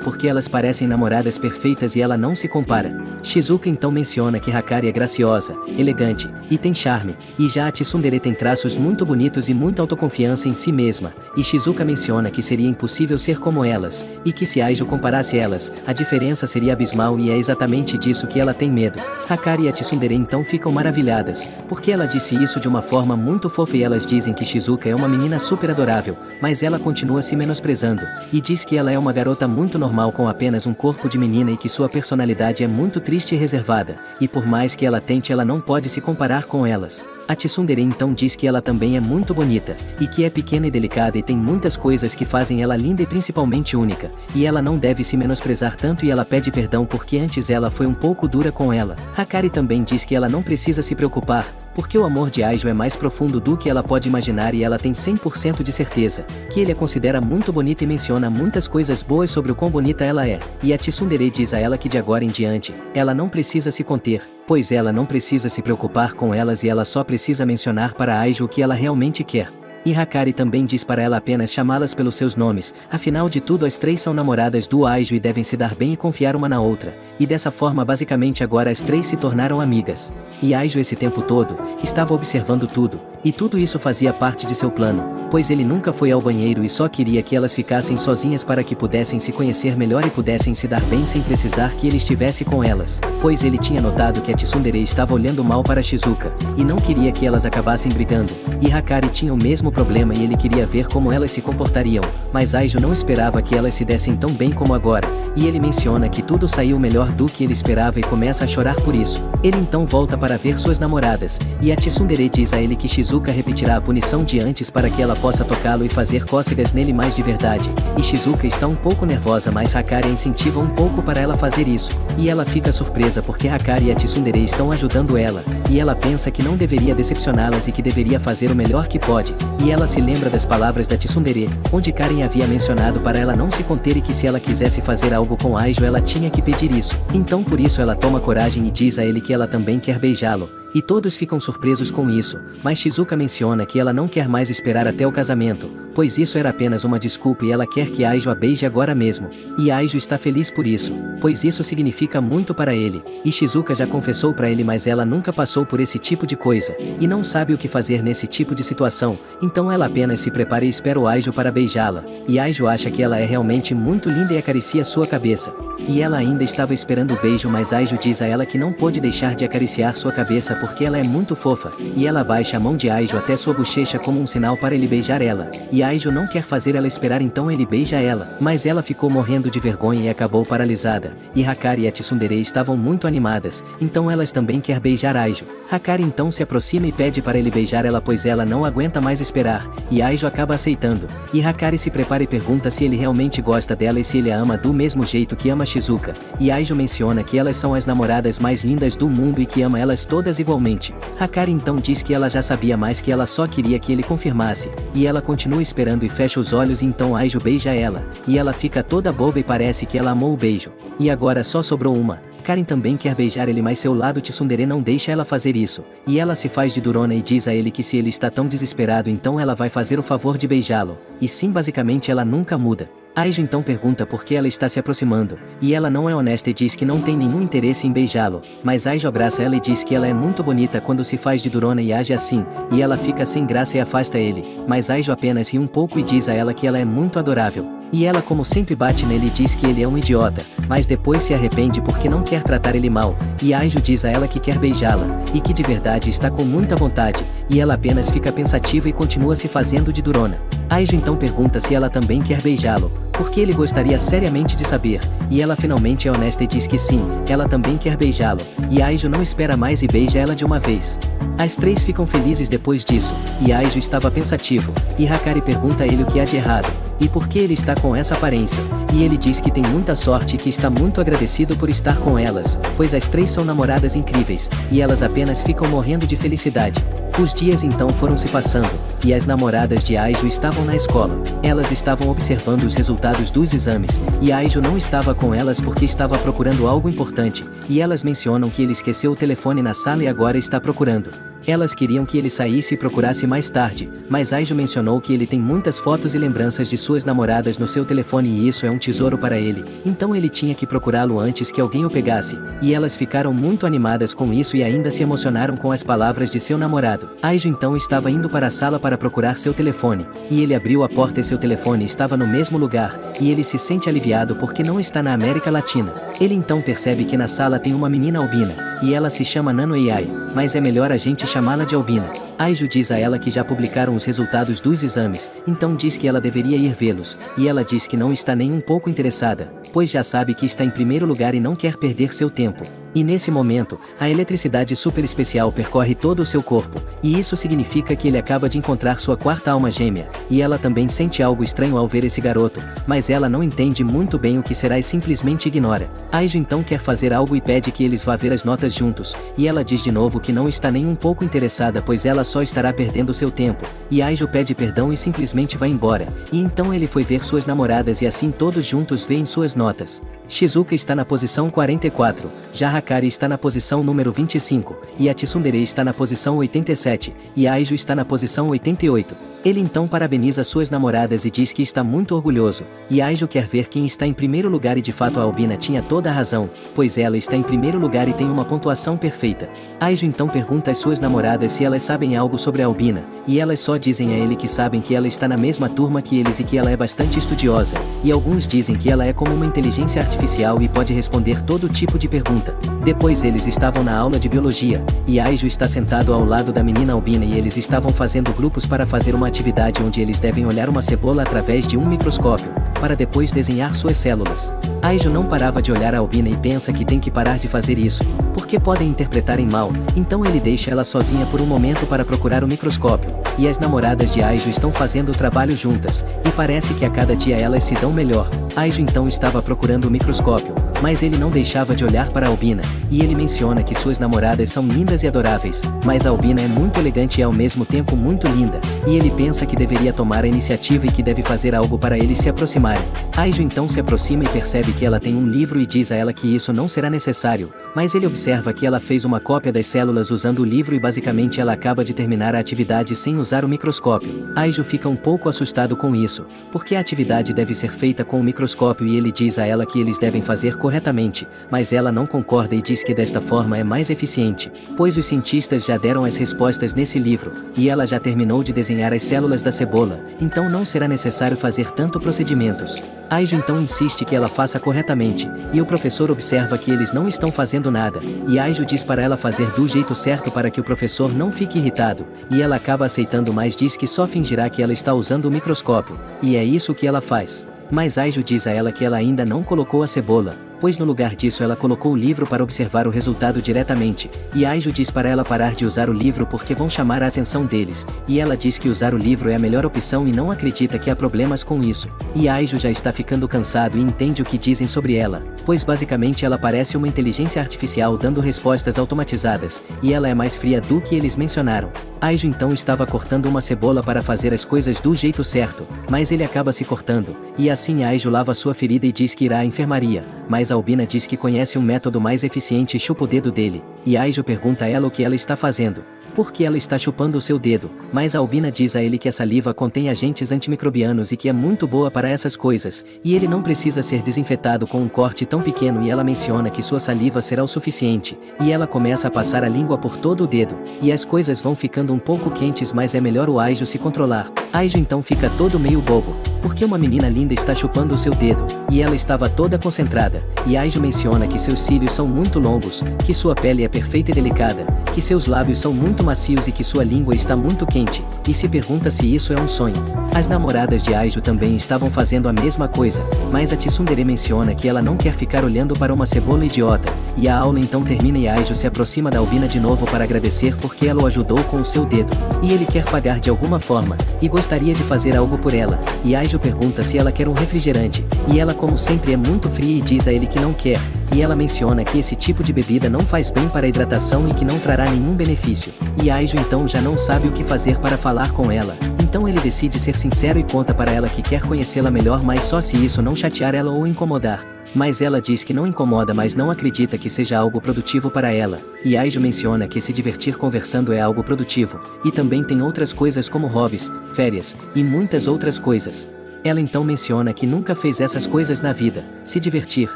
[SPEAKER 1] porque elas parecem namoradas perfeitas e ela não se compara. Shizuka então menciona que Hakari é graciosa, elegante, e tem charme, e já a Tsundere tem traços muito bonitos e muita autoconfiança em si mesma, e Shizuka menciona que seria impossível ser como elas, e que se Aijo comparasse elas, a diferença seria abismal e é exatamente disso que ela tem medo. Hakari e a Tsundere então ficam maravilhadas, porque ela disse isso de uma forma muito fofa e elas dizem que Shizuka é uma menina super adorável, mas ela continua se menosprezando, e diz que ela é uma garota muito normal com apenas um corpo de menina e que sua personalidade é muito triste e reservada, e por mais que ela tente ela não pode se comparar com elas. A Tsundere então diz que ela também é muito bonita, e que é pequena e delicada e tem muitas coisas que fazem ela linda e principalmente única, e ela não deve se menosprezar tanto e ela pede perdão porque antes ela foi um pouco dura com ela. Hakari também diz que ela não precisa se preocupar, porque o amor de Aijo é mais profundo do que ela pode imaginar e ela tem 100% de certeza, que ele a considera muito bonita e menciona muitas coisas boas sobre o quão bonita ela é, e a Tsundere diz a ela que de agora em diante, ela não precisa se conter, pois ela não precisa se preocupar com elas e ela só precisa mencionar para Aijo o que ela realmente quer. E Hakari também diz para ela apenas chamá-las pelos seus nomes, afinal de tudo as três são namoradas do Aijo e devem se dar bem e confiar uma na outra, e dessa forma basicamente agora as três se tornaram amigas. E Aijo esse tempo todo, estava observando tudo, e tudo isso fazia parte de seu plano, pois ele nunca foi ao banheiro e só queria que elas ficassem sozinhas para que pudessem se conhecer melhor e pudessem se dar bem sem precisar que ele estivesse com elas, pois ele tinha notado que a Tsundere estava olhando mal para Shizuka, e não queria que elas acabassem brigando, e Hakari tinha o mesmo problema e ele queria ver como elas se comportariam, mas Aijo não esperava que elas se dessem tão bem como agora, e ele menciona que tudo saiu melhor do que ele esperava e começa a chorar por isso. Ele então volta para ver suas namoradas, e a Tsundere diz a ele que Shizuka repetirá a punição de antes para que ela possa tocá-lo e fazer cócegas nele mais de verdade, e Shizuka está um pouco nervosa mas Hakari a incentiva um pouco para ela fazer isso, e ela fica surpresa porque Hakari e a Tsundere estão ajudando ela, e ela pensa que não deveria decepcioná-las e que deveria fazer o melhor que pode, e ela se lembra das palavras da Tsundere, onde Karen havia mencionado para ela não se conter e que se ela quisesse fazer algo com Aijo ela tinha que pedir isso, então por isso ela toma coragem e diz a ele que ela também quer beijá-lo. E todos ficam surpresos com isso, mas Shizuka menciona que ela não quer mais esperar até o casamento, pois isso era apenas uma desculpa e ela quer que Aijo a beije agora mesmo. E Aijo está feliz por isso, pois isso significa muito para ele, e Shizuka já confessou para ele mas ela nunca passou por esse tipo de coisa, e não sabe o que fazer nesse tipo de situação, então ela apenas se prepara e espera o Aijo para beijá-la, e Aijo acha que ela é realmente muito linda e acaricia sua cabeça. E ela ainda estava esperando o beijo, mas Aijo diz a ela que não pôde deixar de acariciar sua cabeça porque ela é muito fofa, e ela baixa a mão de Aijo até sua bochecha como um sinal para ele beijar ela, e Aijo não quer fazer ela esperar, então ele beija ela, mas ela ficou morrendo de vergonha e acabou paralisada, e Hakari e a tsundere estavam muito animadas, então elas também quer beijar Aijo. Hakari então se aproxima e pede para ele beijar ela pois ela não aguenta mais esperar, e Aijo acaba aceitando, e Hakari se prepara e pergunta se ele realmente gosta dela e se ele a ama do mesmo jeito que ama Shizuka, e Aijo menciona que elas são as namoradas mais lindas do mundo e que ama elas todas igualmente. Hakari então diz que ela já sabia, mais que ela só queria que ele confirmasse, e ela continua esperando e fecha os olhos, e então Aijo beija ela, e ela fica toda boba e parece que ela amou o beijo. E agora só sobrou uma. Karen também quer beijar ele, mas seu lado tsundere não deixa ela fazer isso, e ela se faz de durona e diz a ele que se ele está tão desesperado então ela vai fazer o favor de beijá-lo, e sim, basicamente ela nunca muda. Aijo então pergunta por que ela está se aproximando, e ela não é honesta e diz que não tem nenhum interesse em beijá-lo, mas Aijo abraça ela e diz que ela é muito bonita quando se faz de durona e age assim, e ela fica sem graça e afasta ele, mas Aijo apenas ri um pouco e diz a ela que ela é muito adorável. E ela como sempre bate nele e diz que ele é um idiota, mas depois se arrepende porque não quer tratar ele mal, e Aijo diz a ela que quer beijá-la, e que de verdade está com muita vontade, e ela apenas fica pensativa e continua se fazendo de durona. Aijo então pergunta se ela também quer beijá-lo, porque ele gostaria seriamente de saber, e ela finalmente é honesta e diz que sim, ela também quer beijá-lo, e Aijo não espera mais e beija ela de uma vez. As três ficam felizes depois disso, e Aijo estava pensativo, e Hakari pergunta a ele o que há de errado, e por que ele está com essa aparência, e ele diz que tem muita sorte e que está muito agradecido por estar com elas, pois as três são namoradas incríveis, e elas apenas ficam morrendo de felicidade. Os dias então foram se passando, e as namoradas de Aijo estavam na escola. Elas estavam observando os resultados dos exames, e Aijo não estava com elas porque estava procurando algo importante, e elas mencionam que ele esqueceu o telefone na sala e agora está procurando. Elas queriam que ele saísse e procurasse mais tarde, mas Aijo mencionou que ele tem muitas fotos e lembranças de suas namoradas no seu telefone e isso é um tesouro para ele, então ele tinha que procurá-lo antes que alguém o pegasse, e elas ficaram muito animadas com isso e ainda se emocionaram com as palavras de seu namorado. Aijo então estava indo para a sala para procurar seu telefone, e ele abriu a porta e seu telefone estava no mesmo lugar, e ele se sente aliviado porque não está na América Latina. Ele então percebe que na sala tem uma menina albina, e ela se chama Nano AI, mas é melhor a gente chamá-la de albina. Aijo diz a ela que já publicaram os resultados dos exames, então diz que ela deveria ir vê-los, e ela diz que não está nem um pouco interessada, pois já sabe que está em primeiro lugar e não quer perder seu tempo. E nesse momento, a eletricidade super especial percorre todo o seu corpo, e isso significa que ele acaba de encontrar sua quarta alma gêmea, e ela também sente algo estranho ao ver esse garoto, mas ela não entende muito bem o que será e simplesmente ignora. Aijo então quer fazer algo e pede que eles vá ver as notas juntos, e ela diz de novo que não está nem um pouco interessada pois ela só estará perdendo seu tempo, e Aijo pede perdão e simplesmente vai embora, e então ele foi ver suas namoradas e assim todos juntos veem suas notas. Shizuka está na posição 44, já Hakari está na posição número 25, e a tsundere está na posição 87, e Aijo está na posição 88. Ele então parabeniza suas namoradas e diz que está muito orgulhoso, e Aijo quer ver quem está em primeiro lugar e de fato a albina tinha toda a razão, pois ela está em primeiro lugar e tem uma pontuação perfeita. Aijo então pergunta às suas namoradas se elas sabem algo sobre a albina, e elas só dizem a ele que sabem que ela está na mesma turma que eles e que ela é bastante estudiosa, e alguns dizem que ela é como uma inteligência artificial e pode responder todo tipo de pergunta. Depois eles estavam na aula de biologia, e Aijo está sentado ao lado da menina albina e eles estavam fazendo grupos para fazer uma atividade onde eles devem olhar uma cebola através de um microscópio, para depois desenhar suas células. Aijo não parava de olhar a albina e pensa que tem que parar de fazer isso, porque podem interpretarem mal, então ele deixa ela sozinha por um momento para procurar o microscópio, e as namoradas de Aijo estão fazendo o trabalho juntas, e parece que a cada dia elas se dão melhor. Aijo então estava procurando o microscópio, mas ele não deixava de olhar para a albina, e ele menciona que suas namoradas são lindas e adoráveis, mas a albina é muito elegante e ao mesmo tempo muito linda, e ele pensa que deveria tomar a iniciativa e que deve fazer algo para eles se aproximarem. Aijo então se aproxima e percebe que ela tem um livro e diz a ela que isso não será necessário, mas ele observa que ela fez uma cópia das células usando o livro e basicamente ela acaba de terminar a atividade sem usar o microscópio. Aijo fica um pouco assustado com isso, porque a atividade deve ser feita com o microscópio e ele diz a ela que eles devem fazer corretamente, mas ela não concorda e diz que desta forma é mais eficiente, pois os cientistas já deram as respostas nesse livro, e ela já terminou de desenhar as células da cebola, então não será necessário fazer tanto procedimentos. Aijo então insiste que ela faça corretamente, e o professor observa que eles não estão fazendo nada, e Aijo diz para ela fazer do jeito certo para que o professor não fique irritado, e ela acaba aceitando, mas diz que só fingirá que ela está usando o microscópio, e é isso que ela faz. Mas Aijo diz a ela que ela ainda não colocou a cebola, pois no lugar disso ela colocou o livro para observar o resultado diretamente, e Aijo diz para ela parar de usar o livro porque vão chamar a atenção deles, e ela diz que usar o livro é a melhor opção e não acredita que há problemas com isso, e Aijo já está ficando cansado e entende o que dizem sobre ela, pois basicamente ela parece uma inteligência artificial dando respostas automatizadas, e ela é mais fria do que eles mencionaram. Aijo então estava cortando uma cebola para fazer as coisas do jeito certo, mas ele acaba se cortando, e assim Aijo lava sua ferida e diz que irá à enfermaria, mas Albina diz que conhece um método mais eficiente e chupa o dedo dele, e Aijo pergunta a ela o que ela está fazendo, porque ela está chupando o seu dedo, mas Albina diz a ele que a saliva contém agentes antimicrobianos e que é muito boa para essas coisas, e ele não precisa ser desinfetado com um corte tão pequeno, e ela menciona que sua saliva será o suficiente, e ela começa a passar a língua por todo o dedo, e as coisas vão ficando um pouco quentes, mas é melhor o Aijo se controlar. Aijo então fica todo meio bobo, porque uma menina linda está chupando o seu dedo, e ela estava toda concentrada, e Aijo menciona que seus cílios são muito longos, que sua pele é perfeita e delicada, que seus lábios são muito macios e que sua língua está muito quente, e se pergunta se isso é um sonho. As namoradas de Aijo também estavam fazendo a mesma coisa, mas a Tsundere menciona que ela não quer ficar olhando para uma cebola idiota, e a aula então termina e Aijo se aproxima da Albina de novo para agradecer porque ela o ajudou com o seu dedo, e ele quer pagar de alguma forma, e gostaria de fazer algo por ela, e Aijo pergunta se ela quer um refrigerante, e ela como sempre é muito fria e diz a ele que não quer, e ela menciona que esse tipo de bebida não faz bem para a hidratação e que não trará nenhum benefício, e Aijo então já não sabe o que fazer para falar com ela, então ele decide ser sincero e conta para ela que quer conhecê-la melhor, mas só se isso não chatear ela ou incomodar. Mas ela diz que não incomoda, mas não acredita que seja algo produtivo para ela, e Aijo menciona que se divertir conversando é algo produtivo, e também tem outras coisas como hobbies, férias, e muitas outras coisas. Ela então menciona que nunca fez essas coisas na vida, se divertir,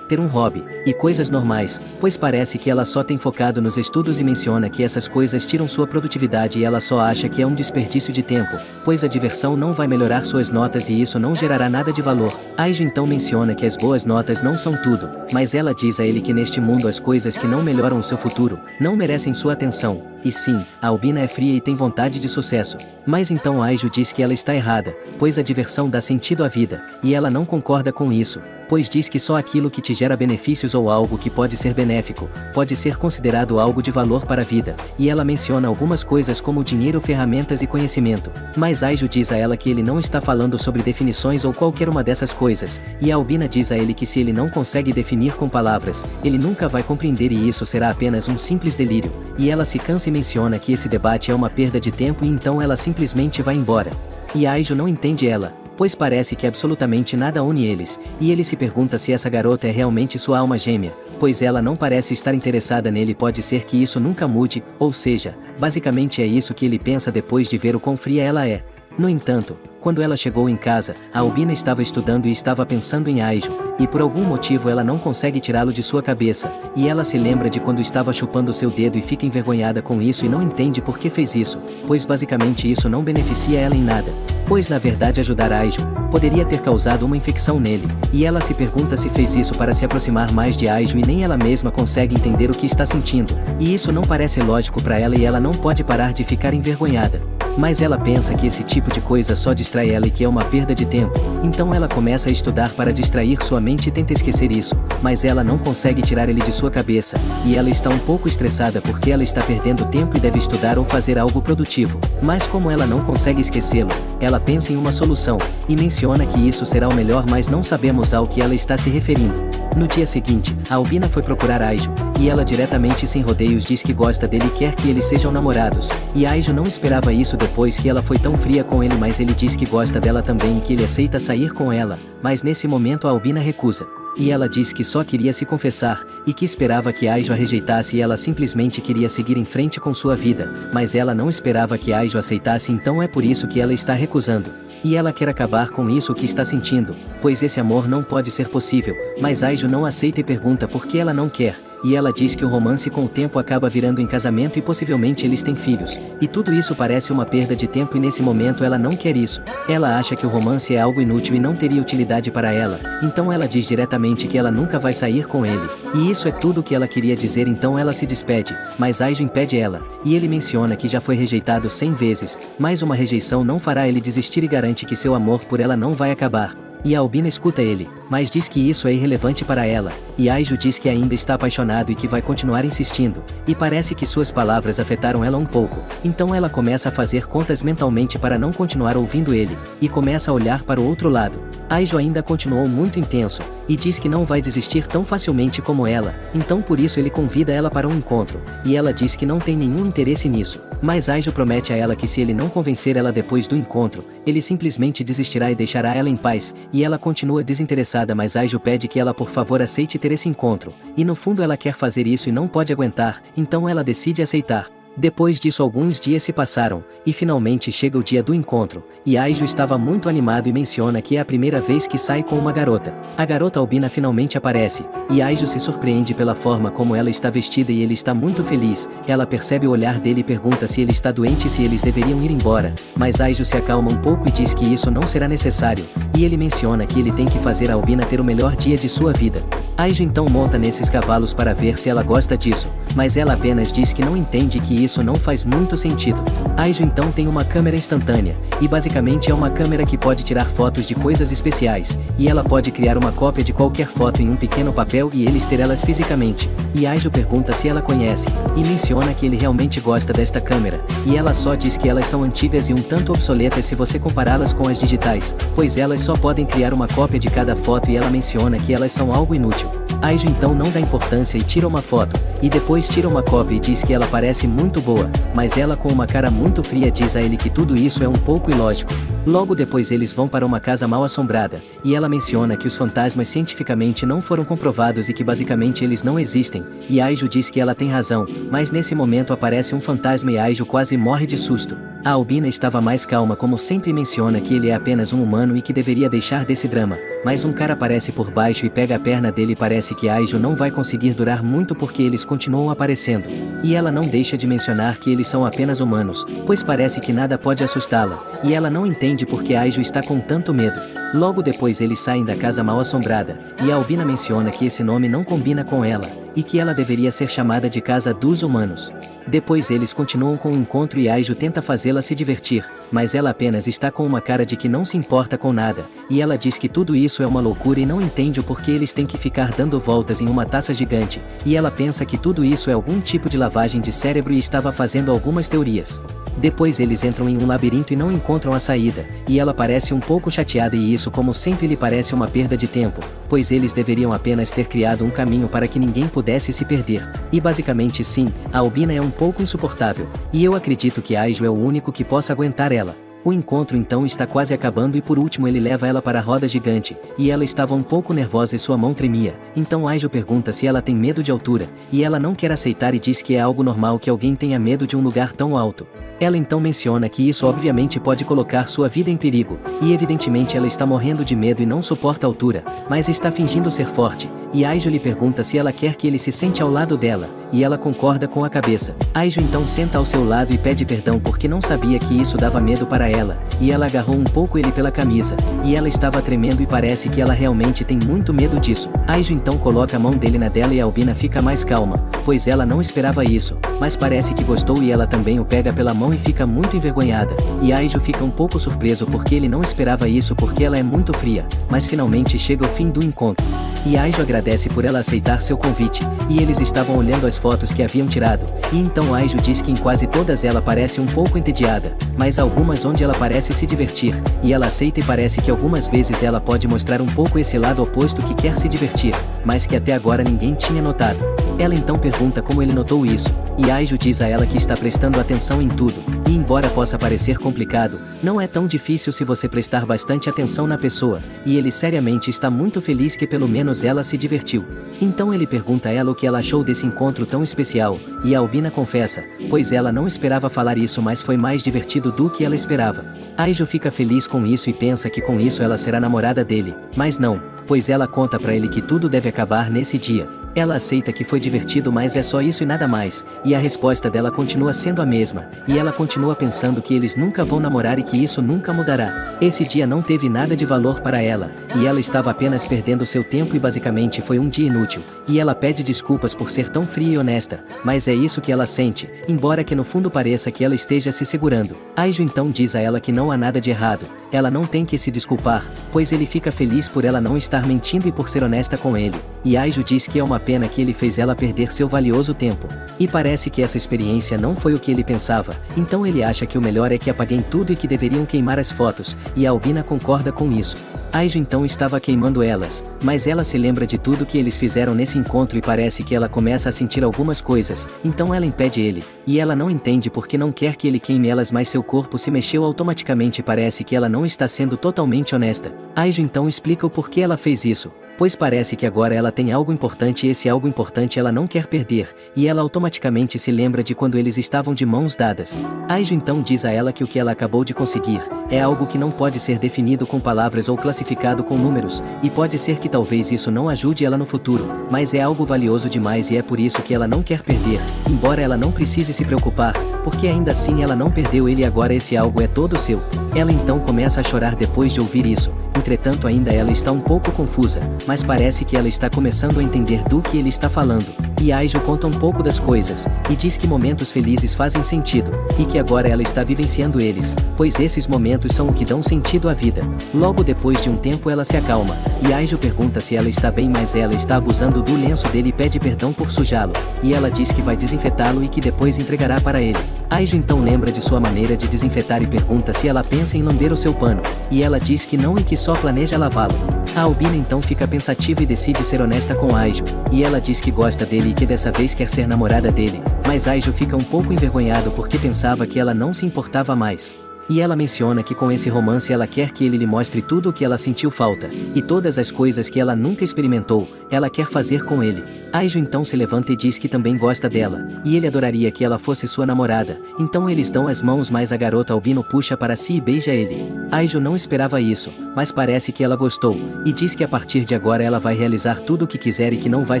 [SPEAKER 1] ter um hobby, e coisas normais, pois parece que ela só tem focado nos estudos, e menciona que essas coisas tiram sua produtividade e ela só acha que é um desperdício de tempo, pois a diversão não vai melhorar suas notas e isso não gerará nada de valor. Aijo então menciona que as boas notas não são tudo, mas ela diz a ele que neste mundo as coisas que não melhoram o seu futuro, não merecem sua atenção, e sim, a Albina é fria e tem vontade de sucesso. Mas então Aijo diz que ela está errada, pois a diversão dá sentido à vida, e ela não concorda com isso, pois diz que só aquilo que te gera benefícios ou algo que pode ser benéfico, pode ser considerado algo de valor para a vida, e ela menciona algumas coisas como dinheiro, ferramentas e conhecimento, mas Aijo diz a ela que ele não está falando sobre definições ou qualquer uma dessas coisas, e a Albina diz a ele que se ele não consegue definir com palavras, ele nunca vai compreender e isso será apenas um simples delírio, e ela se cansa e menciona que esse debate é uma perda de tempo e então ela simplesmente vai embora. E Aijo não entende ela, pois parece que absolutamente nada une eles, e ele se pergunta se essa garota é realmente sua alma gêmea, pois ela não parece estar interessada nele, pode ser que isso nunca mude, ou seja, basicamente é isso que ele pensa depois de ver o quão fria ela é. No entanto, quando ela chegou em casa, a Albina estava estudando e estava pensando em Aijo, e por algum motivo ela não consegue tirá-lo de sua cabeça, e ela se lembra de quando estava chupando seu dedo e fica envergonhada com isso e não entende por que fez isso, pois basicamente isso não beneficia ela em nada, pois na verdade ajudar Aijo poderia ter causado uma infecção nele, e ela se pergunta se fez isso para se aproximar mais de Aijo e nem ela mesma consegue entender o que está sentindo, e isso não parece lógico para ela e ela não pode parar de ficar envergonhada. Mas ela pensa que esse tipo de coisa só distrai ela e que é uma perda de tempo, então ela começa a estudar para distrair sua mente e tenta esquecer isso, mas ela não consegue tirar ele de sua cabeça, e ela está um pouco estressada porque ela está perdendo tempo e deve estudar ou fazer algo produtivo, mas como ela não consegue esquecê-lo, ela pensa em uma solução, e menciona que isso será o melhor, mas não sabemos ao que ela está se referindo. No dia seguinte, a Albina foi procurar Aijo, e ela diretamente sem rodeios diz que gosta dele e quer que eles sejam namorados, e Aijo não esperava isso depois que ela foi tão fria com ele, mas ele diz que gosta dela também e que ele aceita sair com ela, mas nesse momento a Albina recusa. E ela diz que só queria se confessar, e que esperava que Aijo a rejeitasse e ela simplesmente queria seguir em frente com sua vida, mas ela não esperava que Aijo aceitasse, então é por isso que ela está recusando. E ela quer acabar com isso que está sentindo, pois esse amor não pode ser possível, mas Aijo não aceita e pergunta por que ela não quer, e ela diz que o romance com o tempo acaba virando em casamento e possivelmente eles têm filhos, e tudo isso parece uma perda de tempo e nesse momento ela não quer isso. Ela acha que o romance é algo inútil e não teria utilidade para ela, então ela diz diretamente que ela nunca vai sair com ele. E isso é tudo o que ela queria dizer, então ela se despede, mas Aiju impede ela, e ele menciona que já foi rejeitado 100 vezes, mas uma rejeição não fará ele desistir e garante que seu amor por ela não vai acabar. E a Albina escuta ele, mas diz que isso é irrelevante para ela, e Aiju diz que ainda está apaixonado e que vai continuar insistindo, e parece que suas palavras afetaram ela um pouco, então ela começa a fazer contas mentalmente para não continuar ouvindo ele, e começa a olhar para o outro lado. Aiju ainda continuou muito intenso, e diz que não vai desistir tão facilmente como ela, então por isso ele convida ela para um encontro, e ela diz que não tem nenhum interesse nisso, mas Aiju promete a ela que se ele não convencer ela depois do encontro, ele simplesmente desistirá e deixará ela em paz, e ela continua desinteressada, mas Aiju pede que ela por favor aceite ter esse encontro, e no fundo ela quer fazer isso e não pode aguentar, então ela decide aceitar. Depois disso alguns dias se passaram, e finalmente chega o dia do encontro, e Aiju estava muito animado e menciona que é a primeira vez que sai com uma garota. A garota Albina finalmente aparece, e Aiju se surpreende pela forma como ela está vestida e ele está muito feliz. Ela percebe o olhar dele e pergunta se ele está doente e se eles deveriam ir embora, mas Aiju se acalma um pouco e diz que isso não será necessário, e ele menciona que ele tem que fazer a Albina ter o melhor dia de sua vida. Aiju então monta nesses cavalos para ver se ela gosta disso, mas ela apenas diz que não entende que isso não faz muito sentido. Aiju então tem uma câmera instantânea, e basicamente é uma câmera que pode tirar fotos de coisas especiais, e ela pode criar uma cópia de qualquer foto em um pequeno papel e eles ter elas fisicamente. E Aiju pergunta se ela conhece, e menciona que ele realmente gosta desta câmera, e ela só diz que elas são antigas e um tanto obsoletas se você compará-las com as digitais, pois elas só podem criar uma cópia de cada foto e ela menciona que elas são algo inútil. Aiju então não dá importância e tira uma foto, e depois tira uma cópia e diz que ela parece muito boa, mas ela com uma cara muito fria diz a ele que tudo isso é um pouco ilógico. Logo depois eles vão para uma casa mal assombrada, e ela menciona que os fantasmas cientificamente não foram comprovados e que basicamente eles não existem, e Aiju diz que ela tem razão, mas nesse momento aparece um fantasma e Aiju quase morre de susto. A Albina estava mais calma como sempre menciona que ele é apenas um humano e que deveria deixar desse drama, mas um cara aparece por baixo e pega a perna dele e parece que Aiju não vai conseguir durar muito porque eles continuam aparecendo. E ela não deixa de mencionar que eles são apenas humanos, pois parece que nada pode assustá-la, e ela não entende porque Aiju está com tanto medo. Logo depois eles saem da casa mal assombrada, e a Albina menciona que esse nome não combina com ela, e que ela deveria ser chamada de Casa dos Humanos. Depois eles continuam com o encontro e Aiju tenta fazê-la se divertir, mas ela apenas está com uma cara de que não se importa com nada, e ela diz que tudo isso é uma loucura e não entende o porquê eles têm que ficar dando voltas em uma taça gigante, e ela pensa que tudo isso é algum tipo de lavagem de cérebro e estava fazendo algumas teorias. Depois eles entram em um labirinto e não encontram a saída, e ela parece um pouco chateada e isso como sempre lhe parece uma perda de tempo, pois eles deveriam apenas ter criado um caminho para que ninguém pudesse se perder. E basicamente sim, a Albina é um pouco insuportável, e eu acredito que Aiju é o único que possa aguentar ela. O encontro então está quase acabando e por último ele leva ela para a roda gigante, e ela estava um pouco nervosa e sua mão tremia, então Aiju pergunta se ela tem medo de altura, e ela não quer aceitar e diz que é algo normal que alguém tenha medo de um lugar tão alto. Ela então menciona que isso obviamente pode colocar sua vida em perigo, e evidentemente ela está morrendo de medo e não suporta a altura, mas está fingindo ser forte, e Aiju lhe pergunta se ela quer que ele se sente ao lado dela, e ela concorda com a cabeça. Aiju então senta ao seu lado e pede perdão porque não sabia que isso dava medo para ela, e ela agarrou um pouco ele pela camisa, e ela estava tremendo e parece que ela realmente tem muito medo disso. Aiju então coloca a mão dele na dela e a Albina fica mais calma, pois ela não esperava isso, mas parece que gostou e ela também o pega pela mão e fica muito envergonhada, e Aiju fica um pouco surpreso porque ele não esperava isso porque ela é muito fria, mas finalmente chega o fim do encontro. E Aiju agradece por ela aceitar seu convite, e eles estavam olhando as fotos que haviam tirado, e então Aiju diz que em quase todas ela parece um pouco entediada, mas algumas onde ela parece se divertir, e ela aceita e parece que algumas vezes ela pode mostrar um pouco esse lado oposto que quer se divertir, mas que até agora ninguém tinha notado. Ela então pergunta como ele notou isso, e Aiju diz a ela que está prestando atenção em tudo, e embora possa parecer complicado, não é tão difícil se você prestar bastante atenção na pessoa, e ele seriamente está muito feliz que pelo menos ela se divertiu. Então ele pergunta a ela o que ela achou desse encontro tão especial, e a Albina confessa, pois ela não esperava falar isso mas foi mais divertido do que ela esperava. Aiju fica feliz com isso e pensa que com isso ela será namorada dele, mas não, pois ela conta pra ele que tudo deve acabar nesse dia. Ela aceita que foi divertido, mas é só isso e nada mais, e a resposta dela continua sendo a mesma, e ela continua pensando que eles nunca vão namorar e que isso nunca mudará. Esse dia não teve nada de valor para ela, e ela estava apenas perdendo seu tempo e basicamente foi um dia inútil, e ela pede desculpas por ser tão fria e honesta, mas é isso que ela sente, embora que no fundo pareça que ela esteja se segurando. Aiju então diz a ela que não há nada de errado, ela não tem que se desculpar, pois ele fica feliz por ela não estar mentindo e por ser honesta com ele, e Aiju diz que é uma pena que ele fez ela perder seu valioso tempo. E parece que essa experiência não foi o que ele pensava, então ele acha que o melhor é que apaguem tudo e que deveriam queimar as fotos, e a Albina concorda com isso. Aiju então estava queimando elas, mas ela se lembra de tudo que eles fizeram nesse encontro e parece que ela começa a sentir algumas coisas, então ela impede ele, e ela não entende porque não quer que ele queime elas, mas seu corpo se mexeu automaticamente e parece que ela não está sendo totalmente honesta. Aiju então explica o porquê ela fez isso, pois parece que agora ela tem algo importante e esse algo importante ela não quer perder, e ela automaticamente se lembra de quando eles estavam de mãos dadas. Aiju então diz a ela que o que ela acabou de conseguir é algo que não pode ser definido com palavras ou classificado com números, e pode ser que talvez isso não ajude ela no futuro, mas é algo valioso demais e é por isso que ela não quer perder, embora ela não precise se preocupar, porque ainda assim ela não perdeu ele e agora esse algo é todo seu. Ela então começa a chorar depois de ouvir isso, entretanto ainda ela está um pouco confusa, mas parece que ela está começando a entender do que ele está falando, e Aiju conta um pouco das coisas, e diz que momentos felizes fazem sentido, e que agora ela está vivenciando eles, pois esses momentos são o que dão sentido à vida. Logo depois de um tempo ela se acalma, e Aiju pergunta se ela está bem, mas ela está abusando do lenço dele e pede perdão por sujá-lo, e ela diz que vai desinfetá-lo e que depois entregará para ele. Aiju então lembra de sua maneira de desinfetar e pergunta se ela pensa em lamber o seu pano, e ela diz que não e que só planeja lavá-lo. A Albina então fica pensativa e decide ser honesta com Aiju, e ela diz que gosta dele e que dessa vez quer ser namorada dele, mas Aiju fica um pouco envergonhado porque pensava que ela não se importava mais. E ela menciona que com esse romance ela quer que ele lhe mostre tudo o que ela sentiu falta, e todas as coisas que ela nunca experimentou, ela quer fazer com ele. Aiju então se levanta e diz que também gosta dela, e ele adoraria que ela fosse sua namorada, então eles dão as mãos mas a garota albino puxa para si e beija ele. Aiju não esperava isso, mas parece que ela gostou, e diz que a partir de agora ela vai realizar tudo o que quiser e que não vai